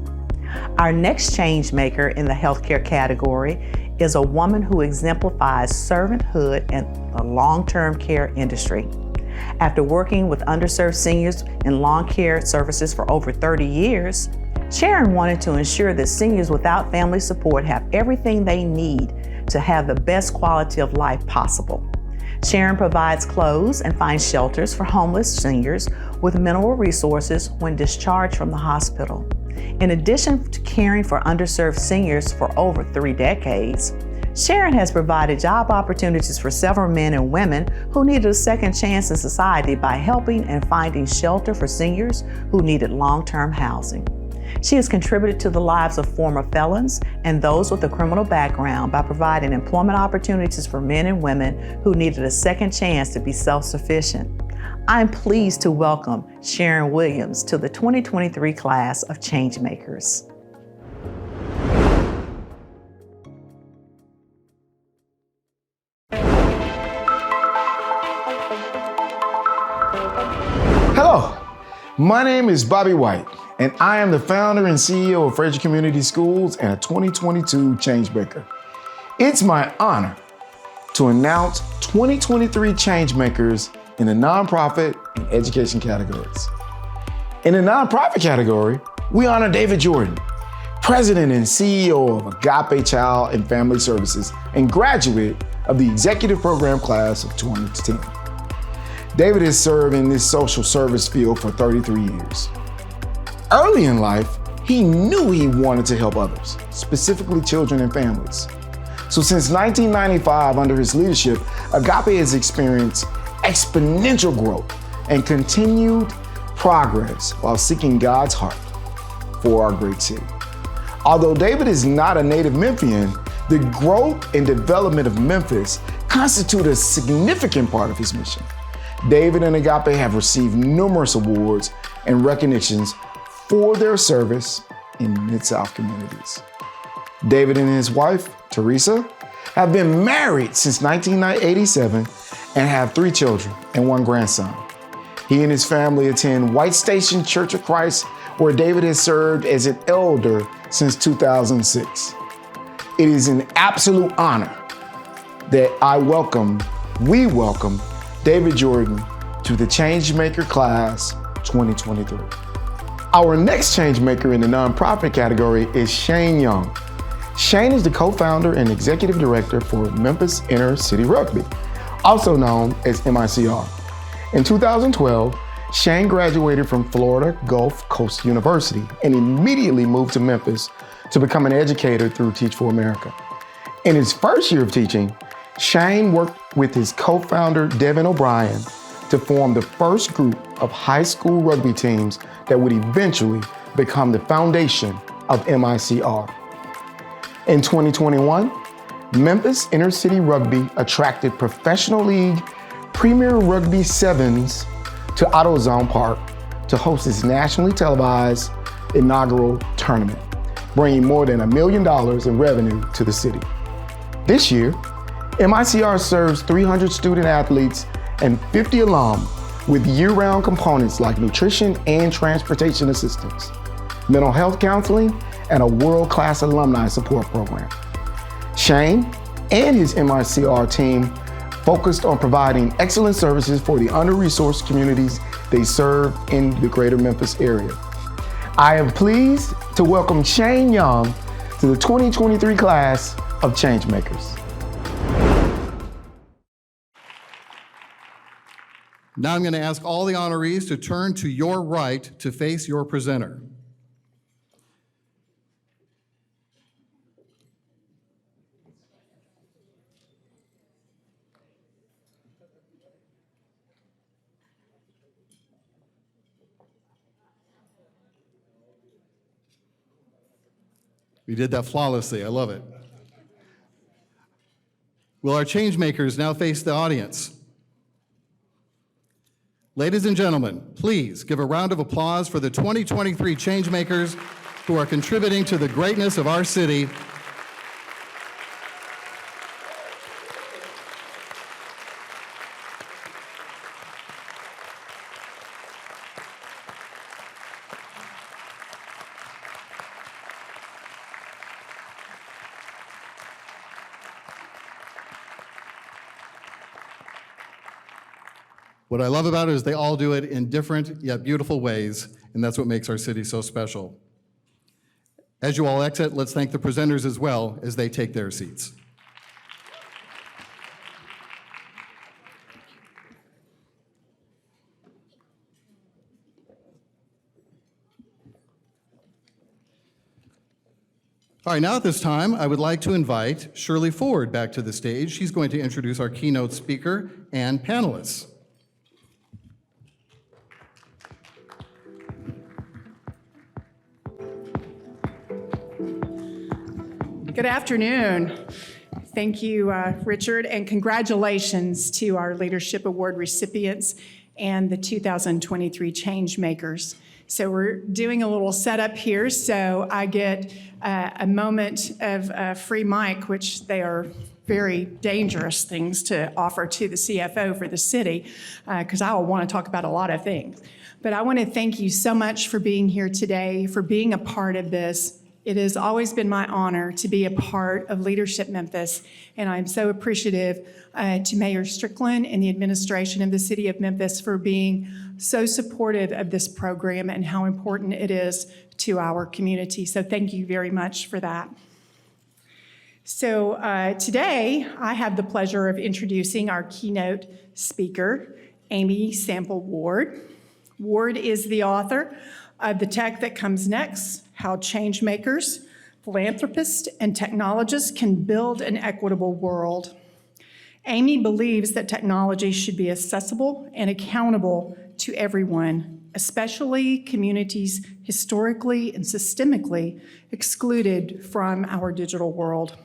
Our next change maker in the healthcare category is a woman who exemplifies servanthood in the long-term care industry. After working with underserved seniors in long care services for over 30 years, Sharon wanted to ensure that seniors without family support have everything they need to have the best quality of life possible. Sharon provides clothes and finds shelters for homeless seniors with minimal resources when discharged from the hospital. In addition to caring for underserved seniors for over 3 decades, Sharon has provided job opportunities for several men and women who needed a second chance in society by helping and finding shelter for seniors who needed long-term housing. She has contributed to the lives of former felons and those with a criminal background by providing employment opportunities for men and women who needed a second chance to be self-sufficient. I'm pleased to welcome Sharon Williams to the 2023 class of Changemakers. Hello, my name is Bobby White, and I am the founder and CEO of Frederick Community Schools and a 2022 Changemaker. It's my honor to announce 2023 Changemakers in the nonprofit and education categories. In the nonprofit category, we honor David Jordan, President and CEO of Agape Child and Family Services and graduate of the executive program class of 2010. David has served in this social service field for 33 years. Early in life, he knew he wanted to help others, specifically children and families. So since 1995, under his leadership, Agape has experienced exponential growth and continued progress while seeking God's heart for our great city. Although David is not a native Memphian, the growth and development of Memphis constitute a significant part of his mission. David and Agape have received numerous awards and recognitions for their service in Mid-South communities. David and his wife, Teresa, have been married since 1987 and have 3 children and 1 grandson. He and his family attend White Station Church of Christ, where David has served as an elder since 2006. It is an absolute honor that we welcome David Jordan to the Changemaker Class 2023. Our next Changemaker in the nonprofit category is Shane Young. Shane is the co-founder and executive director for Memphis Inner City Rugby, also known as MICR. In 2012, Shane graduated from Florida Gulf Coast University and immediately moved to Memphis to become an educator through Teach for America. In his first year of teaching, Shane worked with his co-founder, Devin O'Brien, to form the first group of high school rugby teams that would eventually become the foundation of MICR. In 2021, Memphis Inner City Rugby attracted Professional League Premier Rugby Sevens to AutoZone Park to host its nationally televised inaugural tournament. bringing more than $1 million in revenue to the city. This year, MICR serves 300 student athletes and 50 alum with year-round components like nutrition and transportation assistance, mental health counseling, and a world-class alumni support program. Shane and his MICR team focused on providing excellent services for the under-resourced communities they serve in the greater Memphis area. I am pleased to welcome Shane Young to the 2023 class of Changemakers. Now I'm going to ask all the honorees to turn to your right to face your presenter. You did that flawlessly. I love it. Will our changemakers now face the audience? Ladies and gentlemen, please give a round of applause for the 2023 changemakers who are contributing to the greatness of our city. What I love about it is they all do it in different yet beautiful ways, and that's what makes our city so special. As you all exit, let's thank the presenters as well as they take their seats. All right, now at this time, I would like to invite Shirley Ford back to the stage. She's going to introduce our keynote speaker and panelists. Good afternoon. Thank you, Richard, and congratulations to our Leadership Award recipients and the 2023 Changemakers. So we're doing a little setup here, so I get a moment of free mic, which they are very dangerous things to offer to the CFO for the city, because I will want to talk about a lot of things. But I want to thank you so much for being here today, for being a part of this. It has always been my honor to be a part of Leadership Memphis, and I'm so appreciative to Mayor Strickland and the administration of the City of Memphis for being so supportive of this program and how important it is to our community. So thank you very much for that. So today, I have the pleasure of introducing our keynote speaker, Amy Sample Ward. Ward is the author of The Tech That Comes Next: How Changemakers, Philanthropists, and Technologists Can Build an Equitable World. Amy believes that technology should be accessible and accountable to everyone, especially communities historically and systemically excluded from our digital world.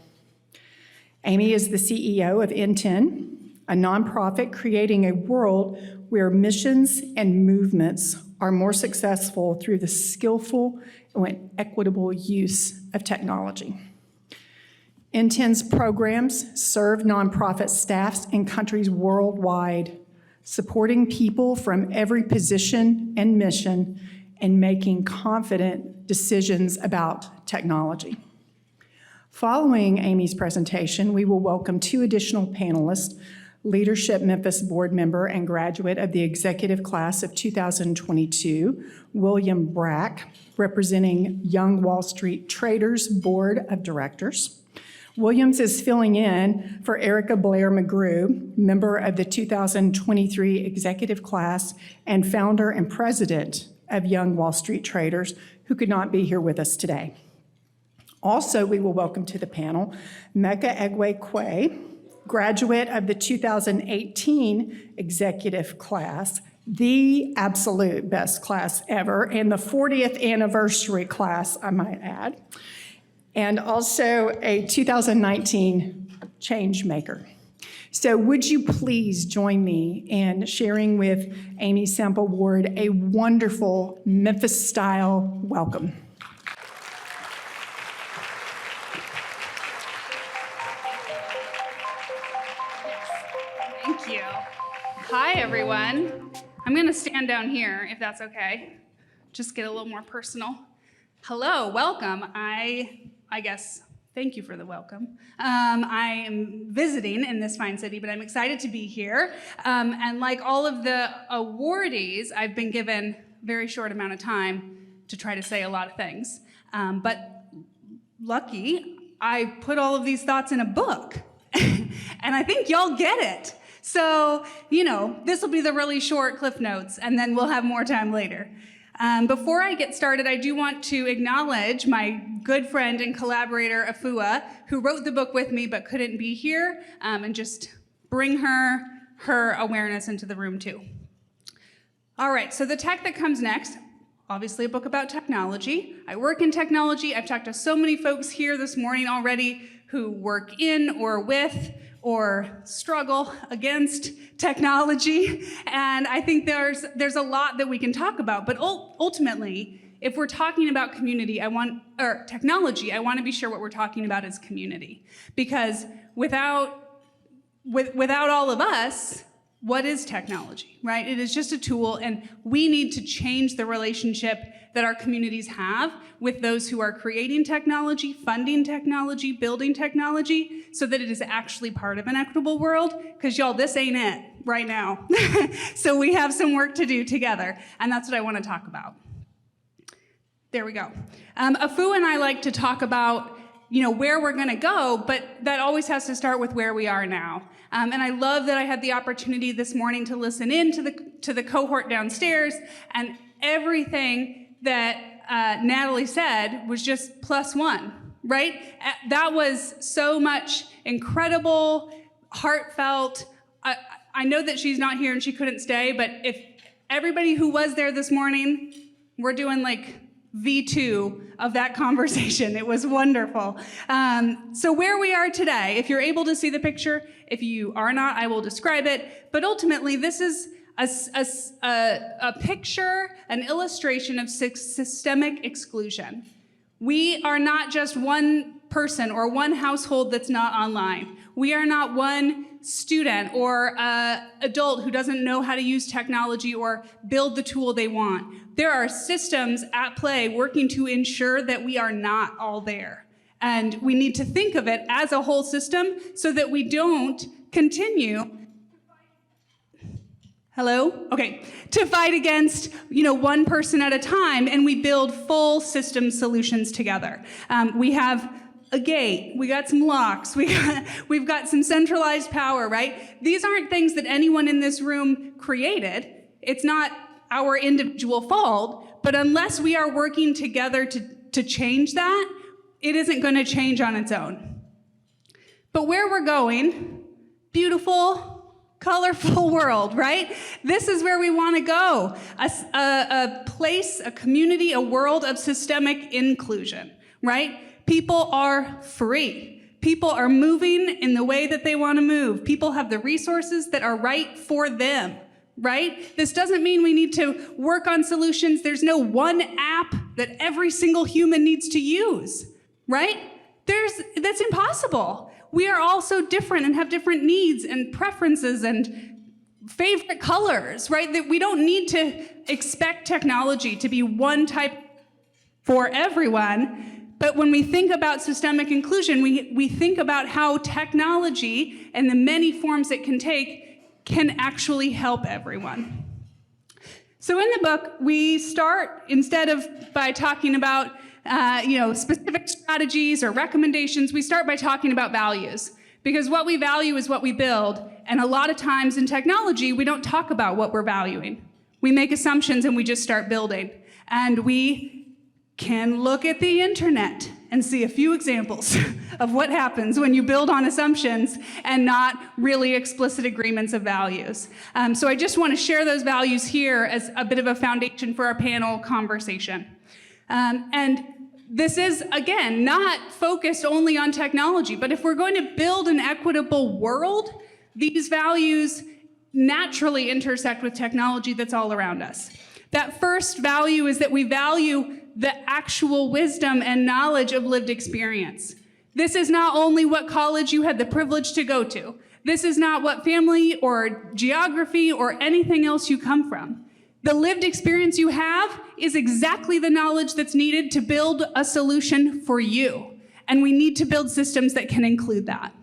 Amy is the CEO of N10, a nonprofit creating a world where missions and movements are more successful through the skillful and equitable use of technology. N10's programs serve nonprofit staffs in countries worldwide, supporting people from every position and mission and making confident decisions about technology. Following Amy's presentation, we will welcome two additional panelists, Leadership Memphis board member and graduate of the executive class of 2022, William Brack, representing Young Wall Street Traders Board of Directors. Williams is filling in for Erica Blair McGrew, member of the 2023 executive class and founder and president of Young Wall Street Traders, who could not be here with us today. Also, we will welcome to the panel Mecca Egwe-Kwe, graduate of the 2018 executive class, the absolute best class ever, and the 40th anniversary class, I might add, and also a 2019 Changemaker. So would you please join me in sharing with Amy Sample Ward a wonderful Memphis-style welcome. Thank you. Hi, everyone. I'm going to stand down here, if that's okay. Just get a little more personal. Hello, welcome. I guess, thank you for the welcome. I am visiting in this fine city, but I'm excited to be here. And like all of the awardees, I've been given a very short amount of time to try to say a lot of things. But lucky, I put all of these thoughts in a book. And I think y'all get it. So, this will be the really short Cliff Notes, and then we'll have more time later. Before I get started, I do want to acknowledge my good friend and collaborator, Afua, who wrote the book with me but couldn't be here, and just bring her awareness into the room too. All right, so the tech that comes next, obviously a book about technology. I work in technology. I've talked to so many folks here this morning already who work in or with or struggle against technology. And I think there's a lot that we can talk about. But ultimately, if we're talking about technology, I want to be sure what we're talking about is community. Because without all of us, what is technology, right? It is just a tool, and we need to change the relationship that our communities have with those who are creating technology, funding technology, building technology, so that it is actually part of an equitable world, because y'all, this ain't it right now. So we have some work to do together, and that's what I want to talk about. There we go. Afu and I like to talk about where we're going to go, but that always has to start with where we are now. And I love that I had the opportunity this morning to listen in to the cohort downstairs, and everything that Natalie said was just +1, right? That was so much incredible, heartfelt. I know that she's not here and she couldn't stay, but if everybody who was there this morning, we're doing like V2 of that conversation. It was wonderful. So where we are today, if you're able to see the picture, if you are not, I will describe it. But ultimately, this is a picture, an illustration of systemic exclusion. We are not just one person or one household that's not online. We are not one student or adult who doesn't know how to use technology or build the tool they want. There are systems at play working to ensure that we are not all there. And we need to think of it as a whole system so that we don't continue to fight against, one person at a time, and we build full system solutions together. We have a gate, we got some locks, we've got some centralized power, right? These aren't things that anyone in this room created. It's not our individual fault, but unless we are working together to change that, it isn't going to change on its own. But where we're going, beautiful, colorful world, right? This is where we want to go. A place, a community, a world of systemic inclusion, right? People are free. People are moving in the way that they want to move. People have the resources that are right for them, right? This doesn't mean we need to work on solutions. There's no one app that every single human needs to use, right? That's impossible. We are all so different and have different needs and preferences and favorite colors, right? That we don't need to expect technology to be one type for everyone. But when we think about systemic inclusion, we think about how technology and the many forms it can take can actually help everyone. So in the book, we start, instead of by talking about specific strategies or recommendations, we start by talking about values. Because what we value is what we build. And a lot of times in technology, we don't talk about what we're valuing. We make assumptions and we just start building. And we can look at the internet and see a few examples of what happens when you build on assumptions and not really explicit agreements of values. So I just want to share those values here as a bit of a foundation for our panel conversation. And this is, again, not focused only on technology, but if we're going to build an equitable world, these values naturally intersect with technology that's all around us. That first value is that we value the actual wisdom and knowledge of lived experience. This is not only what college you had the privilege to go to. This is not what family or geography or anything else you come from. The lived experience you have is exactly the knowledge that's needed to build a solution for you. And we need to build systems that can include that.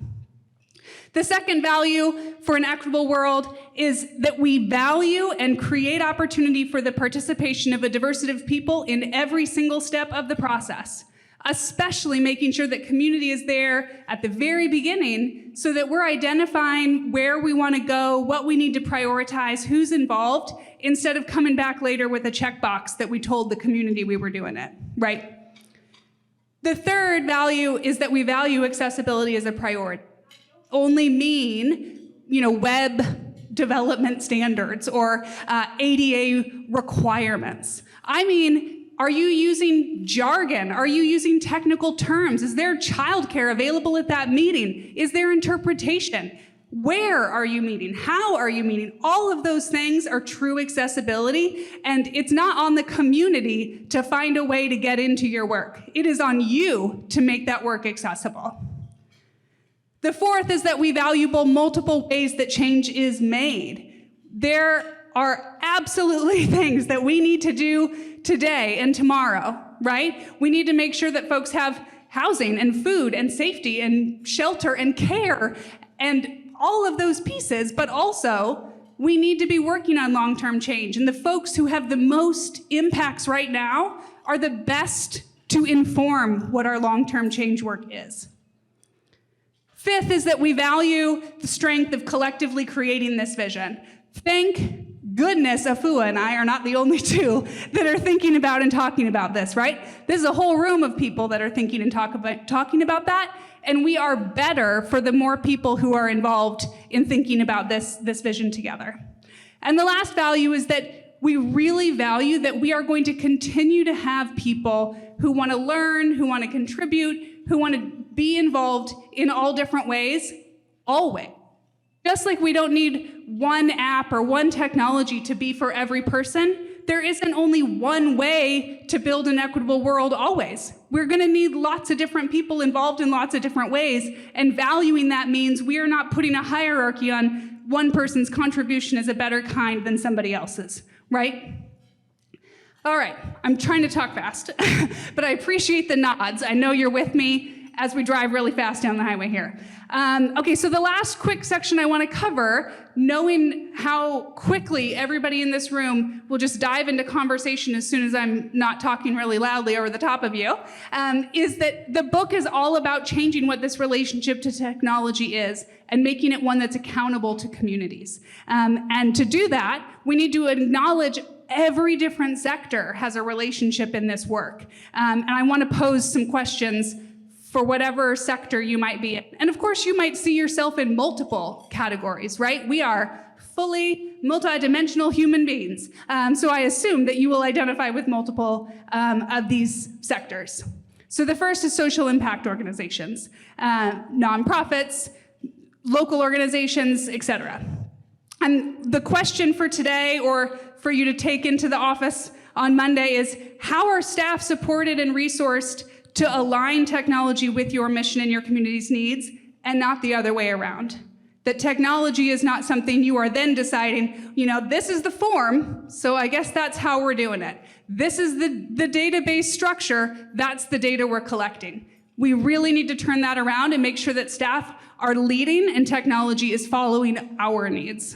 The second value for an equitable world is that we value and create opportunity for the participation of a diversity of people in every single step of the process, especially making sure that community is there at the very beginning so that we're identifying where we want to go, what we need to prioritize, who's involved, instead of coming back later with a checkbox that we told the community we were doing it, right? The third value is that we value accessibility as a priority. Only mean, web development standards or ADA requirements. I mean, are you using jargon? Are you using technical terms? Is there childcare available at that meeting? Is there interpretation? Where are you meeting? How are you meeting? All of those things are true accessibility, and it's not on the community to find a way to get into your work. It is on you to make that work accessible. The fourth is that we value multiple ways that change is made. There are absolutely things that we need to do today and tomorrow, right? We need to make sure that folks have housing and food and safety and shelter and care and all of those pieces, but also we need to be working on long-term change. And the folks who have the most impacts right now are the best to inform what our long-term change work is. Fifth is that we value the strength of collectively creating this vision. Thank goodness Afua and I are not the only two that are thinking about and talking about this, right? This is a whole room of people that are thinking and talking about that, and we are better for the more people who are involved in thinking about this vision together. And the last value is that we really value that we are going to continue to have people who want to learn, who want to contribute, who want to be involved in all different ways, always. Just like we don't need one app or one technology to be for every person, there isn't only one way to build an equitable world always. We're going to need lots of different people involved in lots of different ways, and valuing that means we are not putting a hierarchy on one person's contribution as a better kind than somebody else's, right? All right, I'm trying to talk fast, but I appreciate the nods. I know you're with me as we drive really fast down the highway here. Okay, so the last quick section I want to cover, knowing how quickly everybody in this room will just dive into conversation as soon as I'm not talking really loudly over the top of you, is that the book is all about changing what this relationship to technology is and making it one that's accountable to communities. And to do that, we need to acknowledge every different sector has a relationship in this work. And I want to pose some questions for whatever sector you might be in. And of course, you might see yourself in multiple categories, right? We are fully multidimensional human beings. So I assume that you will identify with multiple of these sectors. So the first is social impact organizations, nonprofits, local organizations, etc. And the question for today, or for you to take into the office on Monday, is how are staff supported and resourced to align technology with your mission and your community's needs, and not the other way around? That technology is not something you are then deciding, this is the form, so I guess that's how we're doing it. This is the database structure, that's the data we're collecting. We really need to turn that around and make sure that staff are leading and technology is following our needs.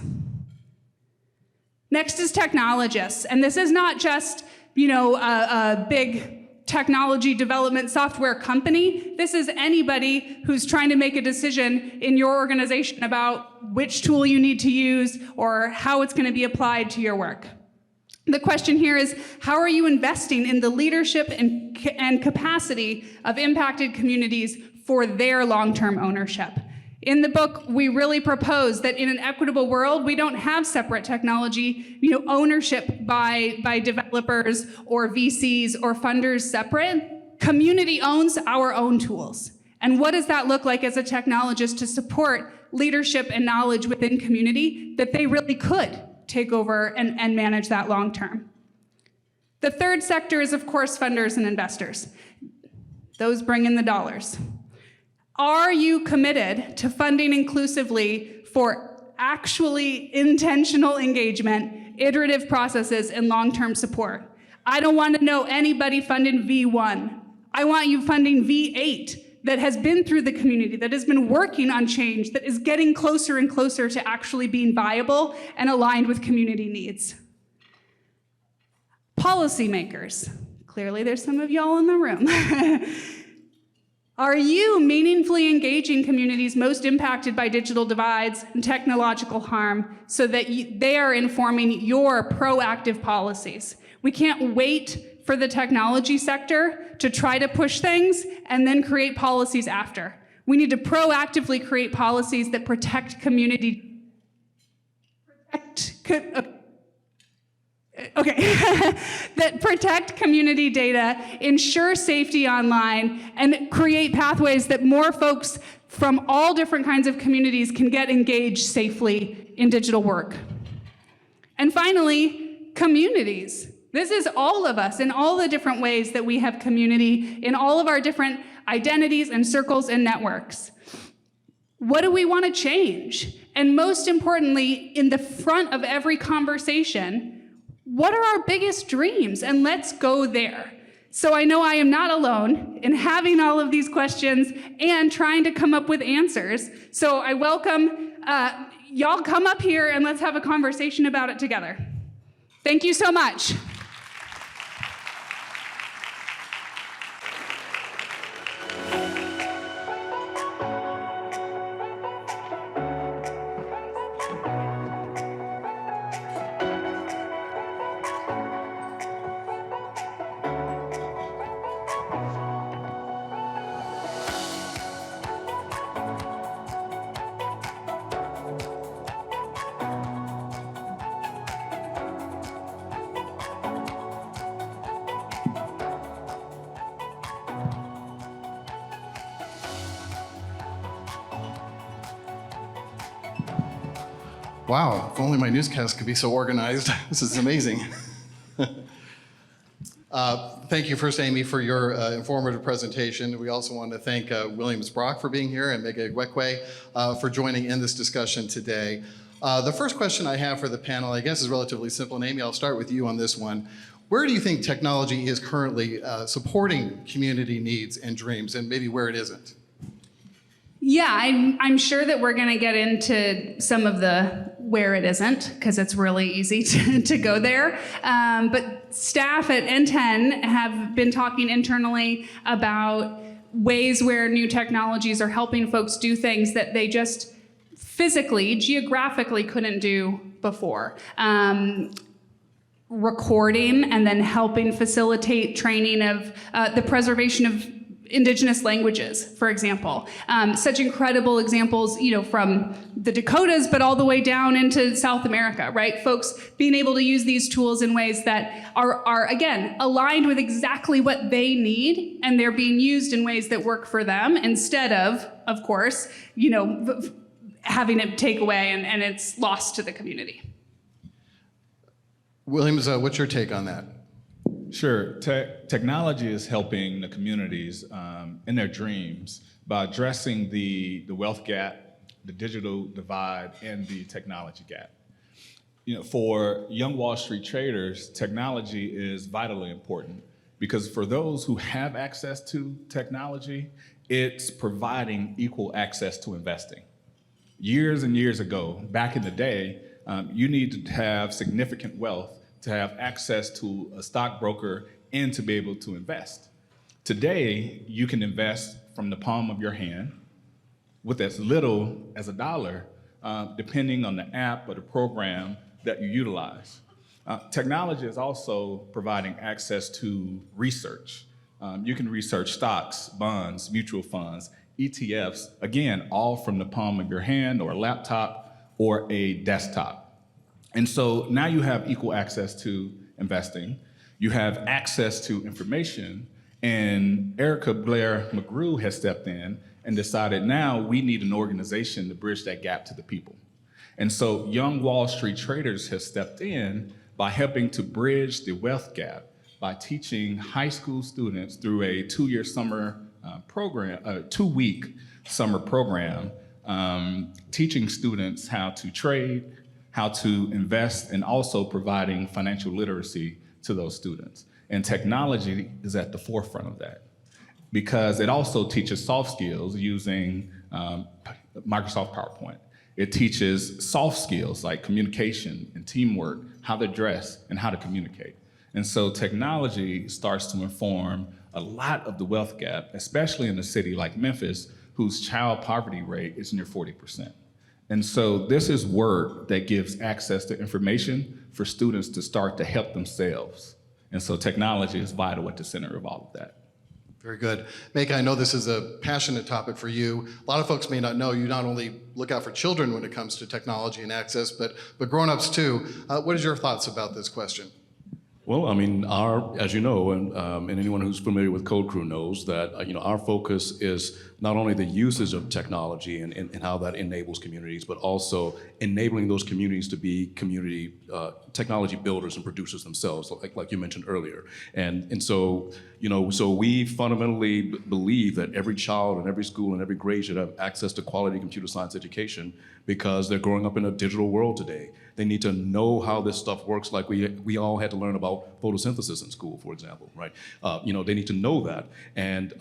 Next is technologists, and this is not just, a big technology development software company. This is anybody who's trying to make a decision in your organization about which tool you need to use or how it's going to be applied to your work. The question here is, how are you investing in the leadership and capacity of impacted communities for their long-term ownership? In the book, we really propose that in an equitable world, we don't have separate technology, ownership by developers or VCs or funders separate. Community owns our own tools. And what does that look like as a technologist to support leadership and knowledge within community that they really could take over and manage that long term? The third sector is, of course, funders and investors. Those bring in the dollars. Are you committed to funding inclusively for actually intentional engagement, iterative processes, and long-term support? I don't want to know anybody funding V1. I want you funding V8 that has been through the community, that has been working on change, that is getting closer and closer to actually being viable and aligned with community needs. Policymakers, clearly there's some of y'all in the room. Are you meaningfully engaging communities most impacted by digital divides and technological harm so that they are informing your proactive policies? We can't wait for the technology sector to try to push things and then create policies after. We need to proactively create policies that protect community, that protect community data, ensure safety online, and create pathways that more folks from all different kinds of communities can get engaged safely in digital work. And finally, communities. This is all of us in all the different ways that we have community in all of our different identities and circles and networks. What do we want to change? And most importantly, in the front of every conversation, what are our biggest dreams? And let's go there. So I know I am not alone in having all of these questions and trying to come up with answers. So I welcome y'all come up here and let's have a conversation about it together. Thank you so much. Wow, if only my newscast could be so organized. This is amazing. Thank you first, Amy, for your informative presentation. We also want to thank Williams Brock for being here and Mega Igwekwe for joining in this discussion today. The first question I have for the panel, I guess, is relatively simple. And Amy, I'll start with you on this one. Where do you think technology is currently supporting community needs and dreams, and maybe where it isn't? Yeah, I'm sure that we're going to get into some of the where it isn't, because it's really easy to go there. But staff at N10 have been talking internally about ways where new technologies are helping folks do things that they just physically, geographically couldn't do before. Recording and then helping facilitate training of the preservation of Indigenous languages, for example. Such incredible examples, from the Dakotas, but all the way down into South America, right? Folks being able to use these tools in ways that are again, aligned with exactly what they need, and they're being used in ways that work for them, instead of course, having it take away and it's lost to the community. Williams, what's your take on that? Sure. Technology is helping the communities in their dreams by addressing the wealth gap, the digital divide, and the technology gap. For young Wall Street traders, technology is vitally important because for those who have access to technology, it's providing equal access to investing. Years and years ago, back in the day, you need to have significant wealth to have access to a stockbroker and to be able to invest. Today, you can invest from the palm of your hand with as little as $1, depending on the app or the program that you utilize. Technology is also providing access to research. You can research stocks, bonds, mutual funds, ETFs, again, all from the palm of your hand or a laptop or a desktop. And so now you have equal access to investing, you have access to information, and Erica Blair McGrew has stepped in and decided now we need an organization to bridge that gap to the people. And so Young Wall Street Traders has stepped in by helping to bridge the wealth gap by teaching high school students through a 2-year summer program, a 2-week summer program, teaching students how to trade, how to invest, and also providing financial literacy to those students. And technology is at the forefront of that because it also teaches soft skills using Microsoft PowerPoint. It teaches soft skills like communication and teamwork, how to dress and how to communicate. And so technology starts to inform a lot of the wealth gap, especially in a city like Memphis, whose child poverty rate is near 40%. And so this is work that gives access to information for students to start to help themselves. And so technology is vital at the center of all of that. Very good. Meka, I know this is a passionate topic for you. A lot of folks may not know you not only look out for children when it comes to technology and access, but grown-ups too. What is your thoughts about this question? Well, I mean, as you know, and anyone who's familiar with Code Crew knows that, our focus is not only the usage of technology and how that enables communities, but also enabling those communities to be community technology builders and producers themselves, like you mentioned earlier. And so, so we fundamentally believe that every child in every school and every grade should have access to quality computer science education because they're growing up in a digital world today. They need to know how this stuff works, like we all had to learn about photosynthesis in school, for example, right? They need to know that, and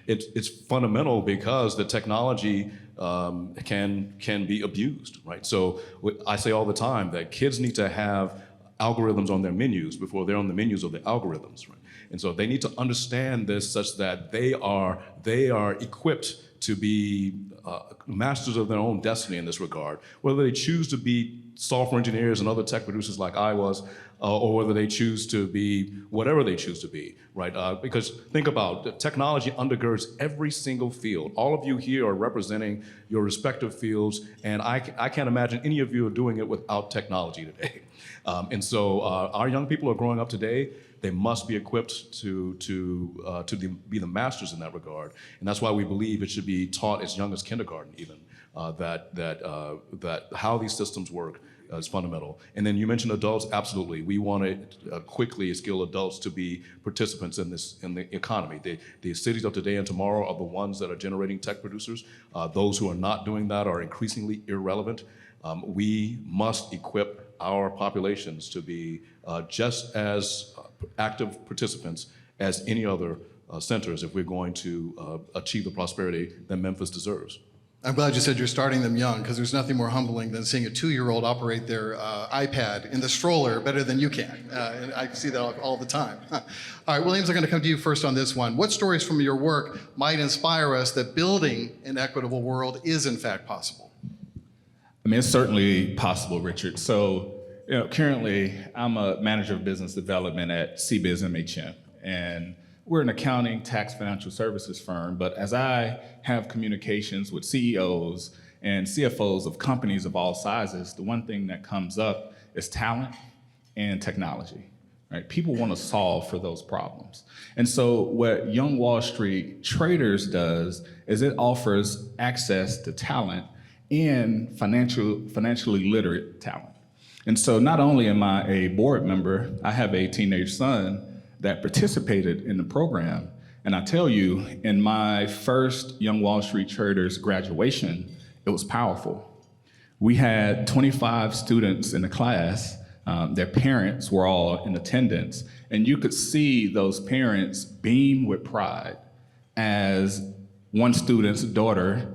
it's fundamental because the technology can be abused, right? So I say all the time that kids need to have algorithms on their menus before they're on the menus of the algorithms, right? And so they need to understand this such that they are equipped to be masters of their own destiny in this regard, whether they choose to be software engineers and other tech producers like I was, or whether they choose to be whatever they choose to be, right? Because think about it, technology undergirds every single field. All of you here are representing your respective fields, and I can't imagine any of you are doing it without technology today. And so our young people are growing up today. They must be equipped to be the masters in that regard, and that's why we believe it should be taught as young as kindergarten, even that how these systems work is fundamental. And then you mentioned adults. Absolutely, we want to quickly skill adults to be participants in the economy. The cities of today and tomorrow are the ones that are generating tech producers. Those who are not doing that are increasingly irrelevant. We must equip our populations to be just as active participants as any other centers if we're going to achieve the prosperity that Memphis deserves. I'm glad you said you're starting them young, because there's nothing more humbling than seeing a 2-year-old operate their iPad in the stroller better than you can. And I see that all the time. All right, Williams, I'm going to come to you first on this one. What stories from your work might inspire us that building an equitable world is in fact possible? I mean, it's certainly possible, Richard. So, currently, I'm a manager of business development at CBiz MHM, and we're an accounting, tax, financial services firm. But as I have communications with CEOs and CFOs of companies of all sizes, the one thing that comes up is talent and technology. Right? People want to solve for those problems. And so what Young Wall Street Traders does is it offers access to talent and financially literate talent. And so not only am I a board member, I have a teenage son that participated in the program. And I tell you, in my first Young Wall Street Traders graduation, it was powerful. We had 25 students in the class. Their parents were all in attendance. And you could see those parents beam with pride as one student's daughter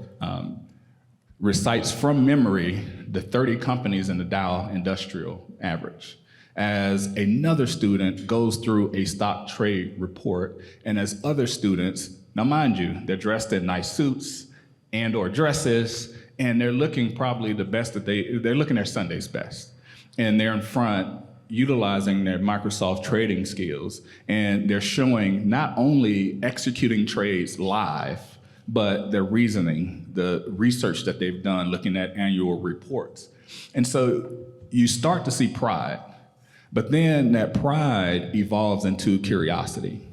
recites from memory the 30 companies in the Dow Industrial Average, as another student goes through a stock trade report, and as other students, now mind you, they're dressed in nice suits and or dresses, and they're looking probably the best they're looking their Sunday's best. And they're in front utilizing their Microsoft trading skills, and they're showing not only executing trades live, but their reasoning, the research that they've done looking at annual reports. And so you start to see pride, but then that pride evolves into curiosity,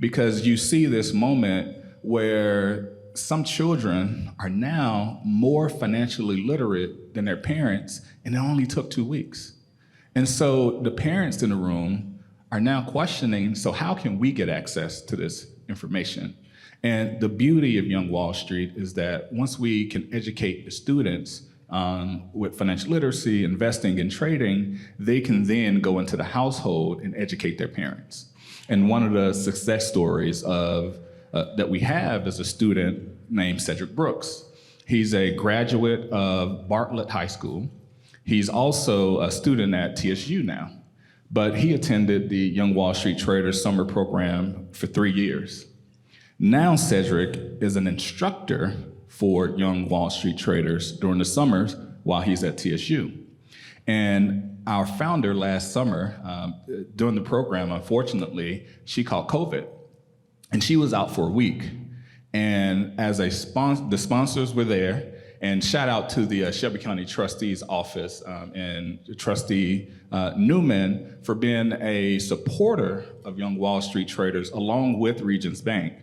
because you see this moment where some children are now more financially literate than their parents, and it only took 2 weeks. And so the parents in the room are now questioning, so how can we get access to this information? And the beauty of Young Wall Street is that once we can educate the students with financial literacy, investing, and trading, they can then go into the household and educate their parents. And one of the success stories that we have is a student named Cedric Brooks. He's a graduate of Bartlett High School. He's also a student at TSU now, but he attended the Young Wall Street Traders Summer Program for 3 years. Now Cedric is an instructor for Young Wall Street Traders during the summers while he's at TSU. And our founder last summer, during the program, unfortunately, she caught COVID, and she was out for a week. And as the sponsors were there, and shout out to the Shelby County Trustee's Office and Trustee Newman for being a supporter of Young Wall Street Traders along with Regions Bank.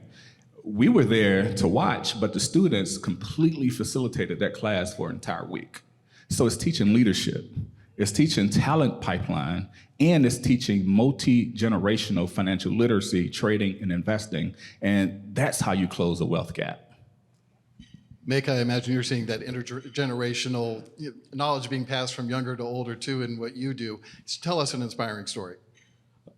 We were there to watch, but the students completely facilitated that class for an entire week. So it's teaching leadership, it's teaching talent pipeline, and it's teaching multi-generational financial literacy, trading, and investing. And that's how you close a wealth gap. Mick, I imagine you're seeing that intergenerational knowledge being passed from younger to older too in what you do. Tell us an inspiring story.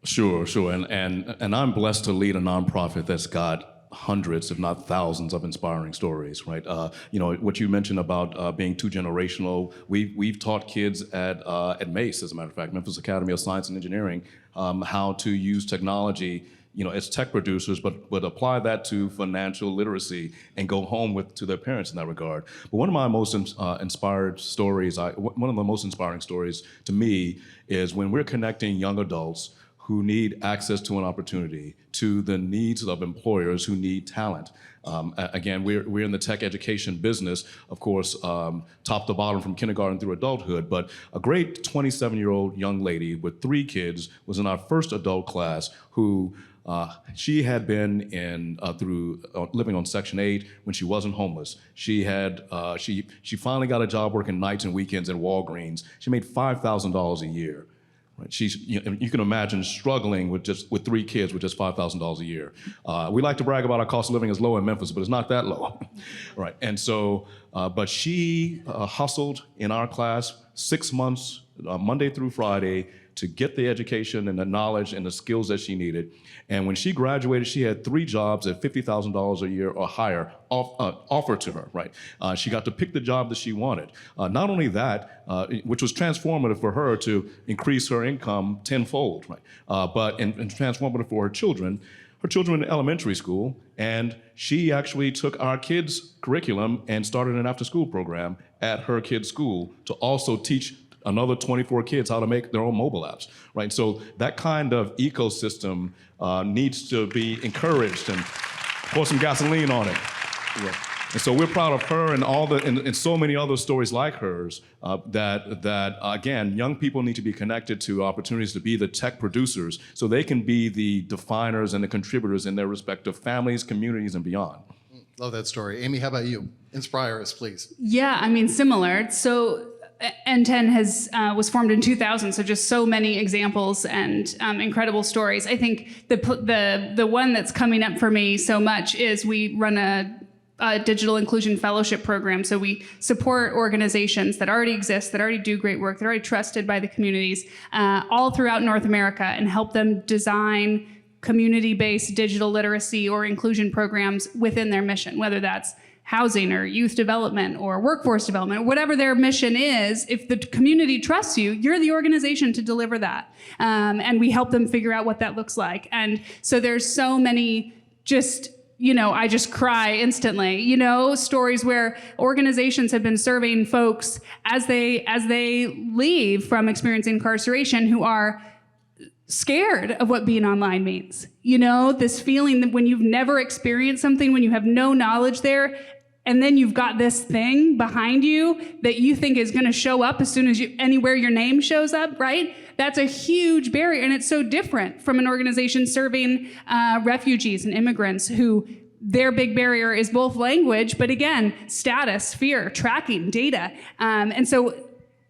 Sure. And I'm blessed to lead a nonprofit that's got hundreds, if not thousands, of inspiring stories, right? What you mentioned about being too generational, we've taught kids at MACE, as a matter of fact, Memphis Academy of Science and Engineering, how to use technology, as tech producers, but apply that to financial literacy and go home to their parents in that regard. But one of my most inspiring stories to me is when we're connecting young adults who need access to an opportunity to the needs of employers who need talent. Again, we're in the tech education business, of course, top to bottom from kindergarten through adulthood, but a great 27-year-old young lady with 3 kids was in our first adult class who she had been living on Section 8 when she wasn't homeless. She finally got a job working nights and weekends at Walgreens. She made $5,000 a year. Right? You can imagine struggling with 3 kids with just $5,000 a year. We like to brag about our cost of living is low in Memphis, but it's not that low, right? And so, but she hustled in our class 6 months, Monday through Friday, to get the education and the knowledge and the skills that she needed. And when she graduated, she had 3 jobs at $50,000 a year or higher offered to her, right? She got to pick the job that she wanted. Not only that, which was transformative for her to increase her income tenfold, right? But transformative for her children in elementary school, and she actually took our kids' curriculum and started an after-school program at her kids' school to also teach another 24 kids how to make their own mobile apps, right? So that kind of ecosystem needs to be encouraged and pour some gasoline on it. Yeah. And so we're proud of her and so many other stories like hers that again, young people need to be connected to opportunities to be the tech producers so they can be the definers and the contributors in their respective families, communities, and beyond. Love that story. Amy, how about you? Inspire us, please. Yeah, similar. So N10 was formed in 2000, so just so many examples and incredible stories. I think the one that's coming up for me so much is we run a digital inclusion fellowship program. So we support organizations that already exist, that already do great work, that are already trusted by the communities all throughout North America, and help them design community-based digital literacy or inclusion programs within their mission, whether that's housing or youth development or workforce development, whatever their mission is. If the community trusts you, you're the organization to deliver that. And we help them figure out what that looks like. And so there's so many I just cry instantly, stories where organizations have been serving folks as they leave from experiencing incarceration who are scared of what being online means. This feeling that when you've never experienced something, when you have no knowledge there, and then you've got this thing behind you that you think is going to show up as soon as anywhere your name shows up, right? That's a huge barrier, and it's so different from an organization serving refugees and immigrants who their big barrier is both language, but again, status, fear, tracking, data. And so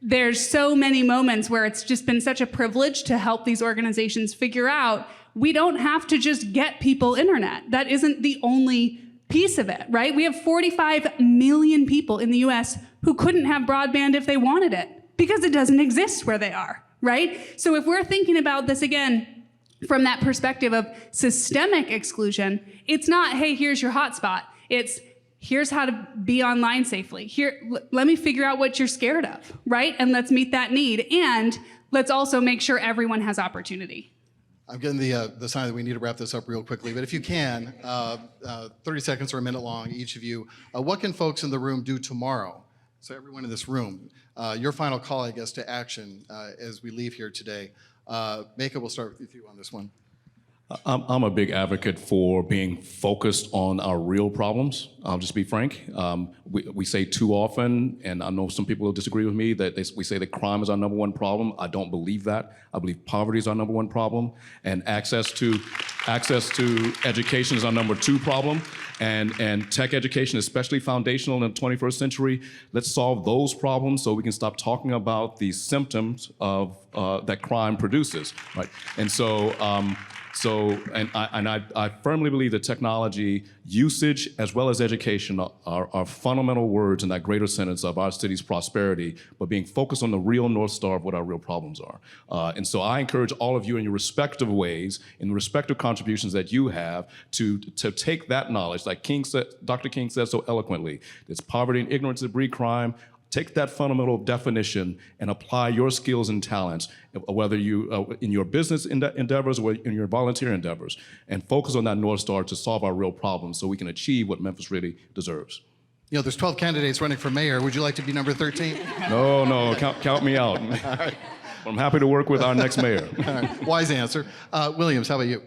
there's so many moments where it's just been such a privilege to help these organizations figure out we don't have to just get people internet. That isn't the only piece of it, right? We have 45 million people in the US who couldn't have broadband if they wanted it because it doesn't exist where they are, right? So if we're thinking about this again from that perspective of systemic exclusion, it's not, hey, here's your hotspot. It's, here's how to be online safely. Here, let me figure out what you're scared of, right? And let's meet that need. And let's also make sure everyone has opportunity. I'm getting the sign that we need to wrap this up real quickly, but if you can, 30 seconds or a minute long, each of you, what can folks in the room do tomorrow? So everyone in this room, your final call, I guess, to action as we leave here today. Maka, we'll start with you on this one. I'm a big advocate for being focused on our real problems. I'll just be frank. We say too often, and I know some people will disagree with me, that we say that crime is our number one problem. I don't believe that. I believe poverty is our number one problem, and access to education is our number two problem. And tech education, especially foundational in the 21st century, let's solve those problems so we can stop talking about the symptoms of that crime produces, right? And so, I firmly believe that technology usage as well as education are fundamental words in that greater sentence of our city's prosperity, but being focused on the real North Star of what our real problems are. And so I encourage all of you in your respective ways, in the respective contributions that you have, to take that knowledge, like Dr. King said so eloquently, it's poverty and ignorance that breed crime. Take that fundamental definition and apply your skills and talents, whether you in your business endeavors or in your volunteer endeavors, and focus on that North Star to solve our real problems so we can achieve what Memphis really deserves. You know, there's 12 candidates running for mayor. Would you like to be number 13? No, count me out. All right. I'm happy to work with our next mayor. All right. Wise answer. Williams, how about you?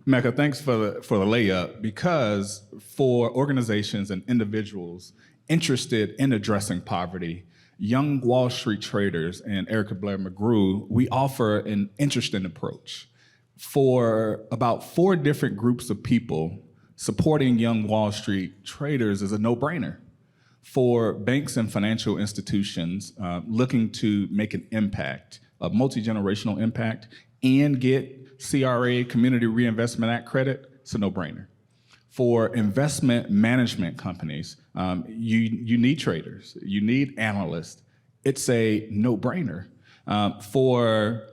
Mecca, thanks for the layup, because for organizations and individuals interested in addressing poverty, Young Wall Street Traders and Erica Blair McGrew, we offer an interesting approach. For about 4 different groups of people, supporting Young Wall Street Traders is a no-brainer. For banks and financial institutions looking to make an impact, a multi-generational impact, and get CRA, Community Reinvestment Act credit, it's a no-brainer. For investment management companies, you need traders, you need analysts. It's a no-brainer. For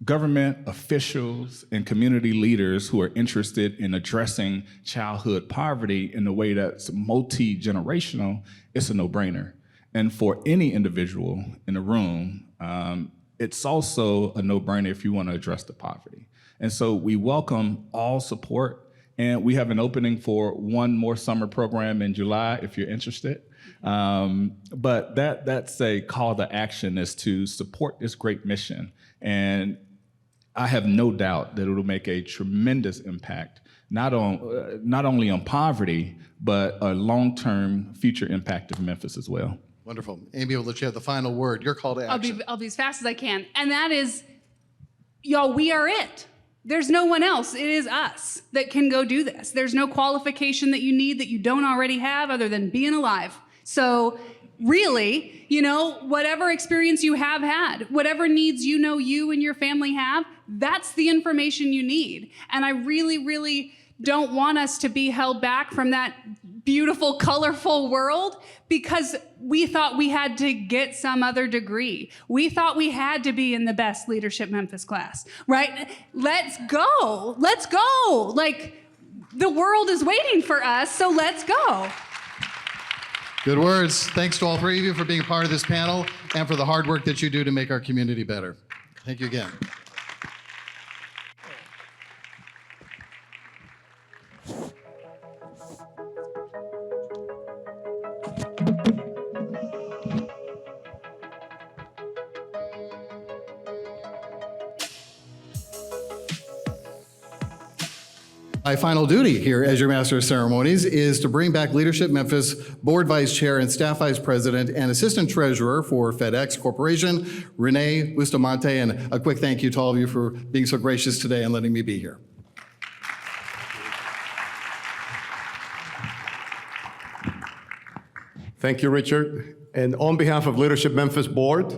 government officials and community leaders who are interested in addressing childhood poverty in a way that's multi-generational, it's a no-brainer. And for any individual in the room, it's also a no-brainer if you want to address the poverty. And so we welcome all support. And we have an opening for one more summer program in July if you're interested. But that's a call to action, is to support this great mission. And I have no doubt that it'll make a tremendous impact, not only on poverty, but a long-term future impact of Memphis as well. Wonderful. Amy, we'll let you have the final word. Your call to action. I'll be as fast as I can. And that is, y'all, we are it. There's no one else. It is us that can go do this. There's no qualification that you need that you don't already have other than being alive. So really, whatever experience you have had, whatever needs you and your family have, that's the information you need. And I really, really don't want us to be held back from that beautiful, colorful world because we thought we had to get some other degree. We thought we had to be in the best Leadership Memphis class, right? Let's go. Let's go. Like, the world is waiting for us, so let's go. Good words. Thanks to all 3 of you for being part of this panel and for the hard work that you do to make our community better. Thank you again. My final duty here as your Master of Ceremonies is to bring back Leadership Memphis Board Vice Chair and Staff Vice President and Assistant Treasurer for FedEx Corporation, Renee Bustamante, and a quick thank you to all of you for being so gracious today and letting me be here. Thank you, Richard. And on behalf of Leadership Memphis Board,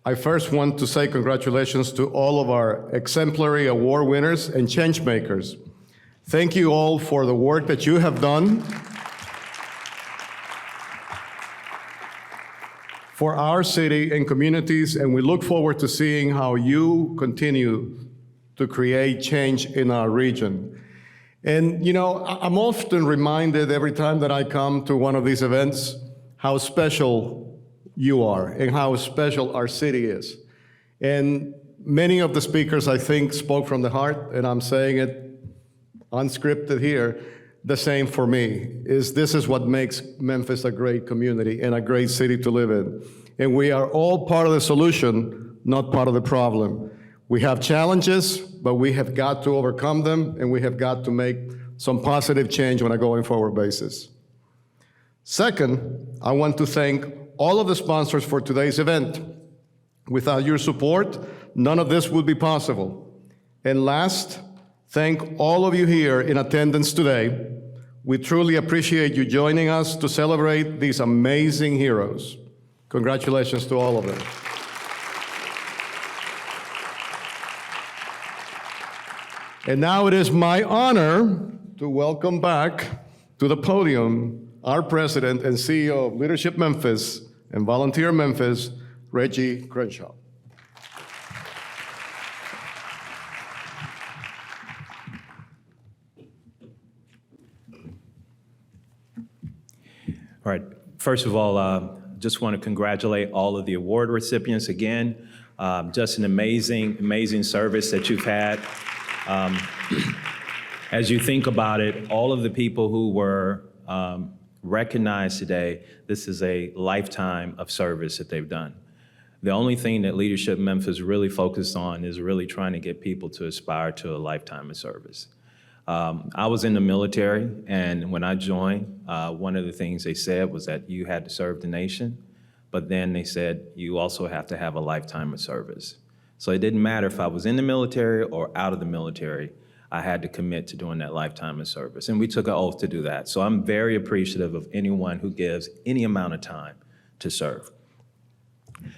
I first want to say congratulations to all of our exemplary award winners and change makers. Thank you all for the work that you have done for our city and communities, and we look forward to seeing how you continue to create change in our region. And you know, I'm often reminded every time that I come to one of these events how special you are and how special our city is. And many of the speakers, I think, spoke from the heart, and I'm saying it unscripted here. The same for me, this is what makes Memphis a great community and a great city to live in. And we are all part of the solution, not part of the problem. We have challenges, but we have got to overcome them, and we have got to make some positive change on a going forward basis. Second, I want to thank all of the sponsors for today's event. Without your support, none of this would be possible. And last, thank all of you here in attendance today. We truly appreciate you joining us to celebrate these amazing heroes. Congratulations to all of them. And now it is my honor to welcome back to the podium our President and CEO of Leadership Memphis and Volunteer Memphis, Reggie Crenshaw. All right, first of all, just want to congratulate all of the award recipients again. Just an amazing, amazing service that you've had. As you think about it, all of the people who were recognized today, this is a lifetime of service that they've done. The only thing that Leadership Memphis really focused on is really trying to get people to aspire to a lifetime of service. I was in the military, and when I joined, one of the things they said was that you had to serve the nation, but then they said you also have to have a lifetime of service. So it didn't matter if I was in the military or out of the military, I had to commit to doing that lifetime of service. And we took an oath to do that. So I'm very appreciative of anyone who gives any amount of time to serve.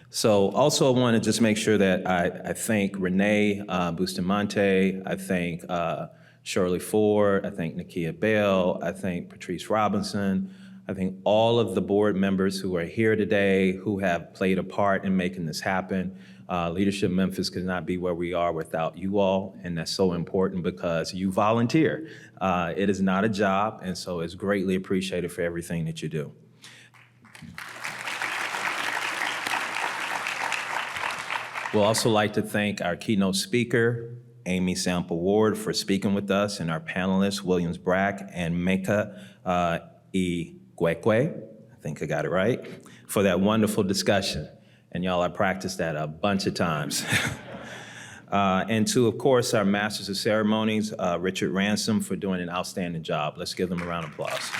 So also I want to just make sure that I thank Renee Bustamante, I thank Shirley Ford, I thank Nakia Bell, I thank Patrice Robinson, I thank all of the board members who are here today who have played a part in making this happen. Leadership Memphis could not be where we are without you all, and that's so important because you volunteer. It is not a job, and so it's greatly appreciated for everything that you do. We'll also like to thank our keynote speaker, Amy Sample Ward, for speaking with us, and our panelists, Williams Brack and Meka Igwekwe, I think I got it right, for that wonderful discussion. And y'all, I practiced that a bunch of times. And to, of course, our Masters of Ceremonies, Richard Ransom, for doing an outstanding job. Let's give them a round of applause.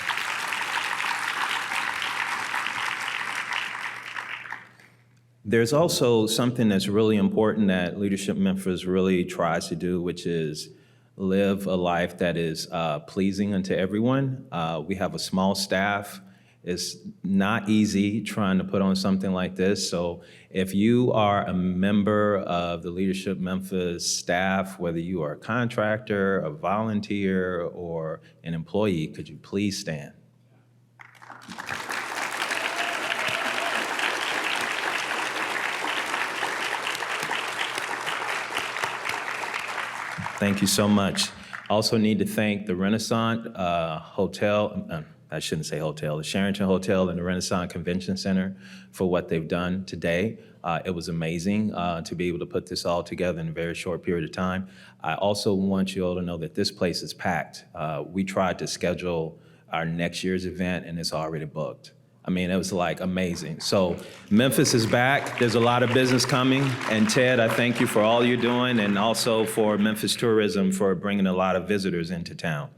There's also something that's really important that Leadership Memphis really tries to do, which is live a life that is pleasing unto everyone. We have a small staff. It's not easy trying to put on something like this. So if you are a member of the Leadership Memphis staff, whether you are a contractor, a volunteer, or an employee, could you please stand? Thank you so much. Also need to thank the Renaissance Hotel, I shouldn't say hotel, the Sherrington Hotel and the Renaissance Convention Center for what they've done today. It was amazing to be able to put this all together in a very short period of time. I also want you all to know that this place is packed. We tried to schedule our next year's event and it's already booked. I mean, it was like amazing. So Memphis is back. There's a lot of business coming. And Ted, I thank you for all you're doing, and also for Memphis Tourism for bringing a lot of visitors into town.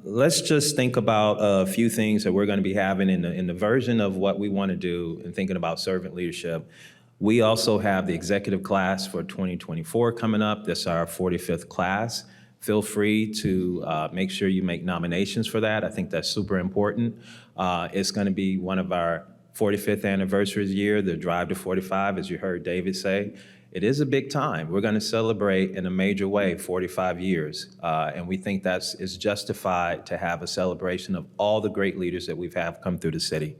Let's just think about a few things that we're going to be having in the version of what we want to do in thinking about servant leadership. We also have the executive class for 2024 coming up. This is our 45th class. Feel free to make sure you make nominations for that. I think that's super important. It's going to be one of our 45th anniversary year, the Drive to 45, as you heard David say. It is a big time. We're going to celebrate in a major way 45 years, and we think is justified to have a celebration of all the great leaders that we've had come through the city.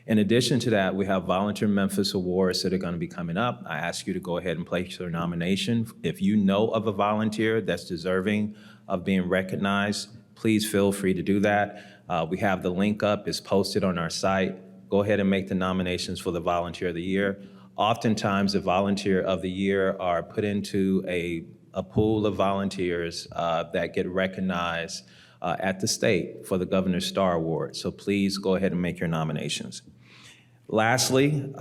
In addition to that, we have Volunteer Memphis Awards that are going to be coming up. I ask you to go ahead and place your nomination. If you know of a volunteer that's deserving of being recognized, please feel free to do that. We have the link up, it's posted on our site. Go ahead and make the nominations for the Volunteer of the Year. Oftentimes, the Volunteer of the Year are put into a pool of volunteers that get recognized at the state for the Governor's Star Award. So please go ahead and make your nominations. Lastly,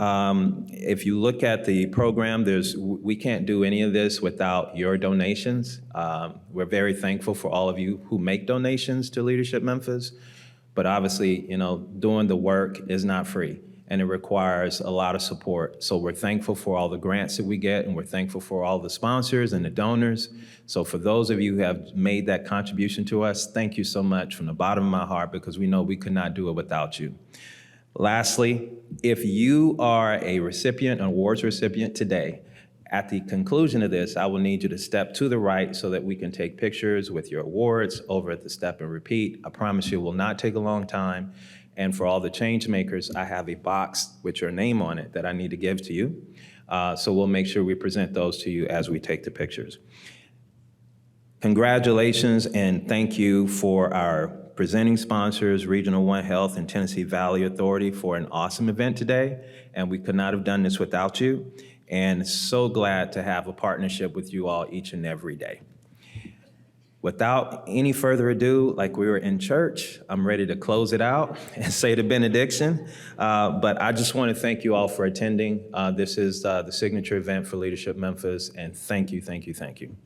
if you look at the program, we can't do any of this without your donations. We're very thankful for all of you who make donations to Leadership Memphis, but obviously, doing the work is not free, and it requires a lot of support. So we're thankful for all the grants that we get, and we're thankful for all the sponsors and the donors. So for those of you who have made that contribution to us, thank you so much from the bottom of my heart, because we know we could not do it without you. Lastly, if you are a recipient, an awards recipient today, at the conclusion of this, I will need you to step to the right so that we can take pictures with your awards over at the Step and Repeat. I promise you it will not take a long time. And for all the change makers, I have a box with your name on it that I need to give to you. So we'll make sure we present those to you as we take the pictures. Congratulations and thank you for our presenting sponsors, Regional One Health and Tennessee Valley Authority, for an awesome event today. And we could not have done this without you. And so glad to have a partnership with you all each and every day. Without any further ado, like we were in church, I'm ready to close it out and say the benediction. But I just want to thank you all for attending. This is the signature event for Leadership Memphis, and thank you, thank you, thank you.